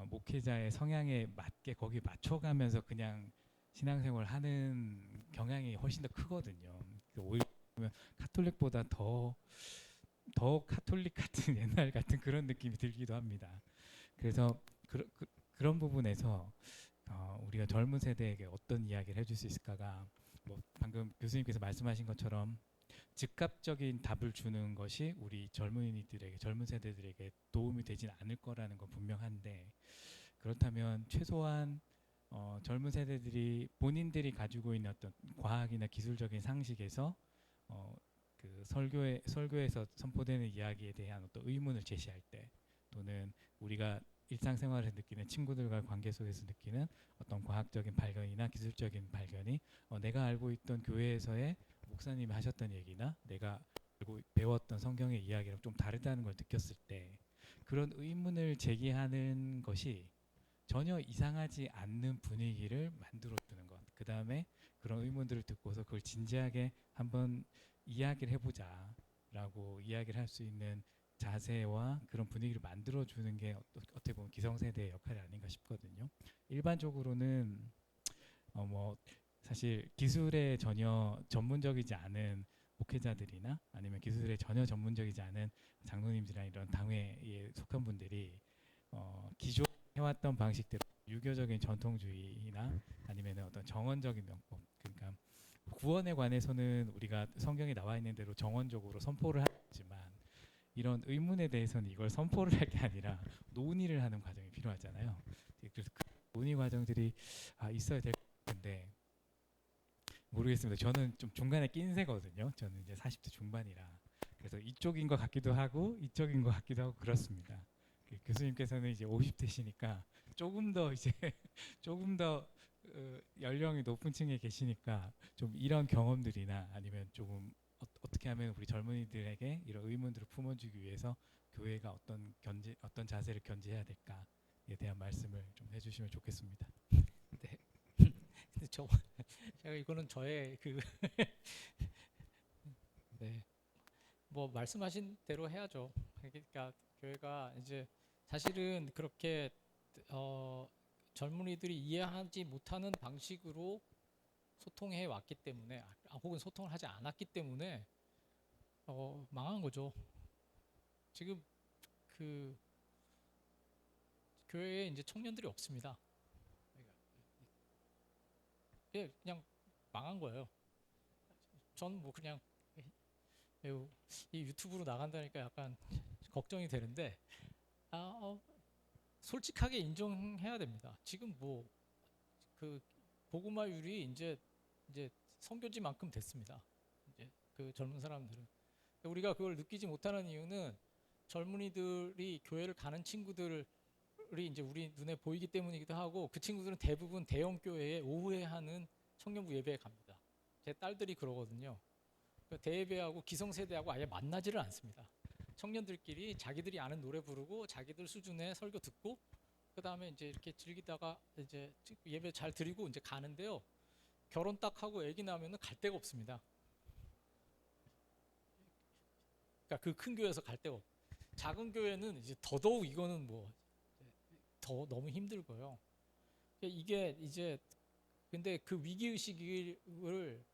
목회자의 성향에 맞게 거기 맞춰가면서 그냥 신앙생활을 하는 경향이 훨씬 더 크거든요. 오히려 보면 카톨릭보다 더 카톨릭 같은 옛날 같은 그런 느낌이 들기도 합니다. 그래서 그런 부분에서 우리가 젊은 세대에게 어떤 이야기를 해줄 수 있을까가 뭐 방금 교수님께서 말씀하신 것처럼 즉각적인 답을 주는 것이 우리 젊은 세대들에게 도움이 되진 않을 거라는 건 분명한데 그렇다면 최소한 젊은 세대들이 본인들이 가지고 있는 어떤 과학이나 기술적인 상식에서 그 설교에서 선포되는 이야기에 대한 어떤 의문을 제시할 때 또는 우리가 일상생활에서 느끼는 친구들과의 관계 속에서 느끼는 어떤 과학적인 발견이나 기술적인 발견이 내가 알고 있던 교회에서의 목사님이 하셨던 얘기나 내가 알고 배웠던 성경의 이야기랑 좀 다르다는 걸 느꼈을 때 그런 의문을 제기하는 것이 전혀 이상하지 않는 분위기를 만들어두는 것. 그 다음에 그런 의문들을 듣고서 그걸 진지하게 한번 이야기를 해보자라고 이야기를 할 수 있는 자세와 그런 분위기를 만들어주는 게 어떻게 보면 기성세대의 역할이 아닌가 싶거든요. 일반적으로는 뭐 사실 기술에 전혀 전문적이지 않은 목회자들이나 아니면 기술에 전혀 전문적이지 않은 장로님들이나 이런 당회에 속한 분들이 기존 해왔던 방식대로 유교적인 전통주의나 아니면 어떤 정언적인 명법, 그러니까 구원에 관해서는 우리가 성경에 나와 있는 대로 정언적으로 선포를 하지만 이런 의문에 대해서는 이걸 선포를 할 게 아니라 논의를 하는 과정이 필요하잖아요. 그래서 그 논의 과정들이 있어야 될 텐데 모르겠습니다. 저는 좀 중간에 낀 새거든요. 저는 이제 40대 중반이라 그래서 이쪽인 것 같기도 하고 이쪽인 것 같기도 하고 그렇습니다. 교수님께서는 이제 50대시니까 조금 더 이제 조금 더 연령이 높은 층에 계시니까 좀 이런 경험들이나 아니면 조금 어떻게 하면 우리 젊은이들에게 이런 의문들을 품어주기 위해서 교회가 어떤 자세를 견지해야 될까에 대한 말씀을 좀 해주시면 좋겠습니다. 네. 근데 제가 이거는 저의 그 네. 뭐 말씀하신 대로 해야죠. 그러니까 교회가 이제 사실은 그렇게 젊은이들이 이해하지 못하는 방식으로 소통해 왔기 때문에 혹은 소통을 하지 않았기 때문에 망한 거죠. 지금 그 교회에 이제 청년들이 없습니다. 예, 그냥 망한 거예요. 전 뭐 그냥 이 유튜브로 나간다니까 약간 걱정이 되는데 솔직하게 인정해야 됩니다. 지금 뭐 그 복음화율이 이제 선교지만큼 됐습니다. 이제 그 젊은 사람들은 우리가 그걸 느끼지 못하는 이유는 젊은이들이 교회를 가는 친구들이 이제 우리 눈에 보이기 때문이기도 하고 그 친구들은 대부분 대형 교회에 오후에 하는 청년부 예배에 갑니다. 제 딸들이 그러거든요. 대예배하고 기성세대하고 아예 만나지를 않습니다. 청년들끼리 자기들이 아는 노래 부르고 자기들 수준의 설교 듣고 그 다음에 이제 이렇게 즐기다가 이제 예배 잘 드리고 이제 가는데요. 결혼 딱 하고 아기 나면은 갈 데가 없습니다. 그러니까 그 큰 교회에서 갈 데가 없고 작은 교회는 이제 더더욱 이거는 뭐 더 너무 힘들고요. 이게 이제 근데 그 위기의식을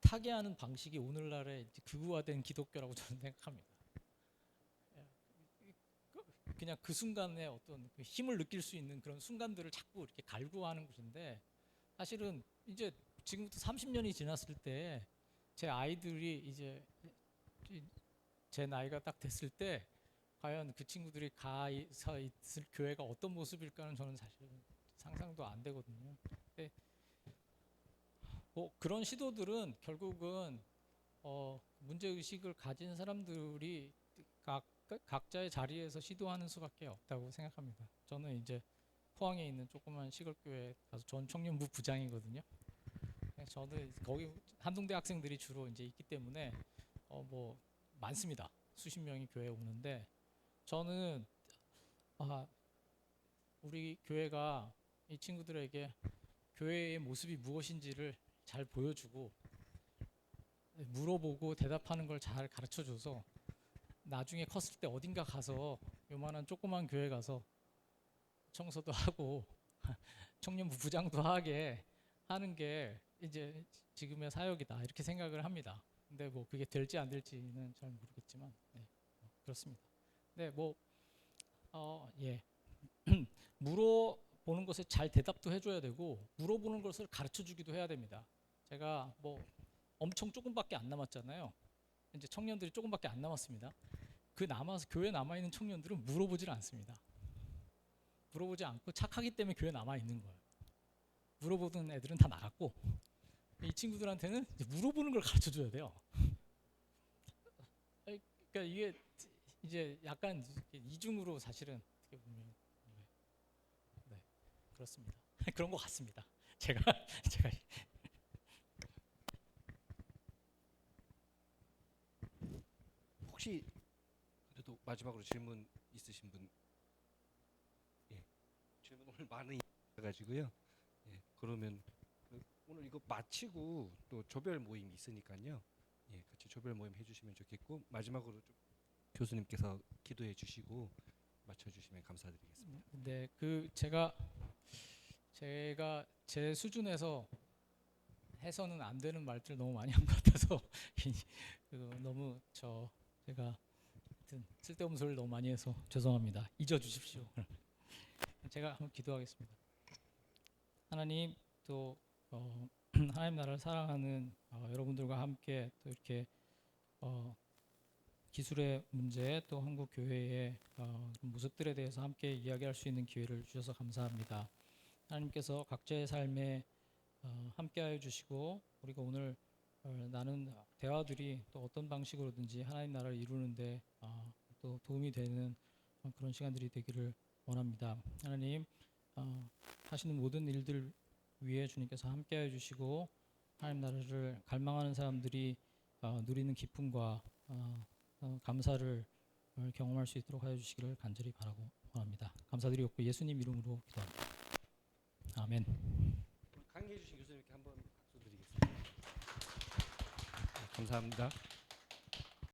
타개하는 방식이 오늘날의 이제 극우화된 기독교라고 저는 생각합니다. 그냥 그 순간에 어떤 그 힘을 느낄 수 있는 그런 순간들을 자꾸 이렇게 갈구하는 것인데 사실은 이제 지금부터 30년이 지났을 때 제 아이들이 이제 제 나이가 딱 됐을 때 과연 그 친구들이 가서 있을 교회가 어떤 모습일까는 저는 사실 상상도 안 되거든요. 근데 뭐 그런 시도들은 결국은 문제 의식을 가진 사람들이 각자의 자리에서 시도하는 수밖에 없다고 생각합니다. 저는 이제 포항에 있는 조그만 시골교회 가서 전 청년부 부장이거든요. 저는 거기 한동대 학생들이 주로 이제 있기 때문에 뭐 많습니다. 수십 명이 교회에 오는데 저는 우리 교회가 이 친구들에게 교회의 모습이 무엇인지를 잘 보여주고 물어보고 대답하는 걸 잘 가르쳐줘서 나중에 컸을 때 어딘가 가서 요만한 조그만 교회 가서 청소도 하고 청년부 부장도 하게 하는 게 이제 지금의 사역이다 이렇게 생각을 합니다. 근데 뭐 그게 될지 안 될지는 잘 모르겠지만 그렇습니다. 네, 뭐 예. 물어보는 것에 잘 대답도 해줘야 되고 물어보는 것을 가르쳐주기도 해야 됩니다. 제가 뭐 엄청 조금밖에 안 남았잖아요. 이제 청년들이 조금밖에 안 남았습니다. 교회 남아 있는 청년들은 물어보질 않습니다. 물어보지 않고 착하기 때문에 교회 남아 있는 거예요. 물어보던 애들은 다 나갔고 이 친구들한테는 이제 물어보는 걸 가르쳐줘야 돼요. 그러니까 이게 이제 약간 이중으로 사실은 어떻게 보면 네, 그렇습니다. 그런 것 같습니다. 제가 혹시 그래도 마지막으로 질문 있으신 분? 예. 질문 오늘 많이 가지고요. 예. 그러면 오늘 이거 마치고 또 조별 모임 있으니까요. 예. 같이 조별 모임 해주시면 좋겠고 마지막으로 좀 교수님께서 기도해 주시고 마쳐주시면 감사드리겠습니다. 네, 그 제가 제 수준에서 해서는 안 되는 말들을 너무 많이 한 것 같아서 너무 제가 하여튼 쓸데없는 소리를 너무 많이 해서 죄송합니다. 잊어주십시오. 제가 한번 기도하겠습니다. 하나님 또 하나님 나라를 사랑하는 여러분들과 함께 또 이렇게 기술의 문제 또 한국 교회의 모습들에 대해서 함께 이야기할 수 있는 기회를 주셔서 감사합니다. 하나님께서 각자의 삶에 함께하여 주시고 우리가 오늘 나눈 대화들이 또 어떤 방식으로든지 하나님 나라를 이루는데 또 도움이 되는 그런 시간들이 되기를 원합니다. 하나님 하시는 모든 일들 위에 주님께서 함께하여 주시고 하나님 나라를 갈망하는 사람들이 누리는 기쁨과 감사를 경험할 수 있도록 하여 주시기를 간절히 바라고 원합니다. 감사드리고 예수님 이름으로 기도합니다. 아멘. 강의해 주신 교수님께 한번 박수 드리겠습니다. 감사합니다.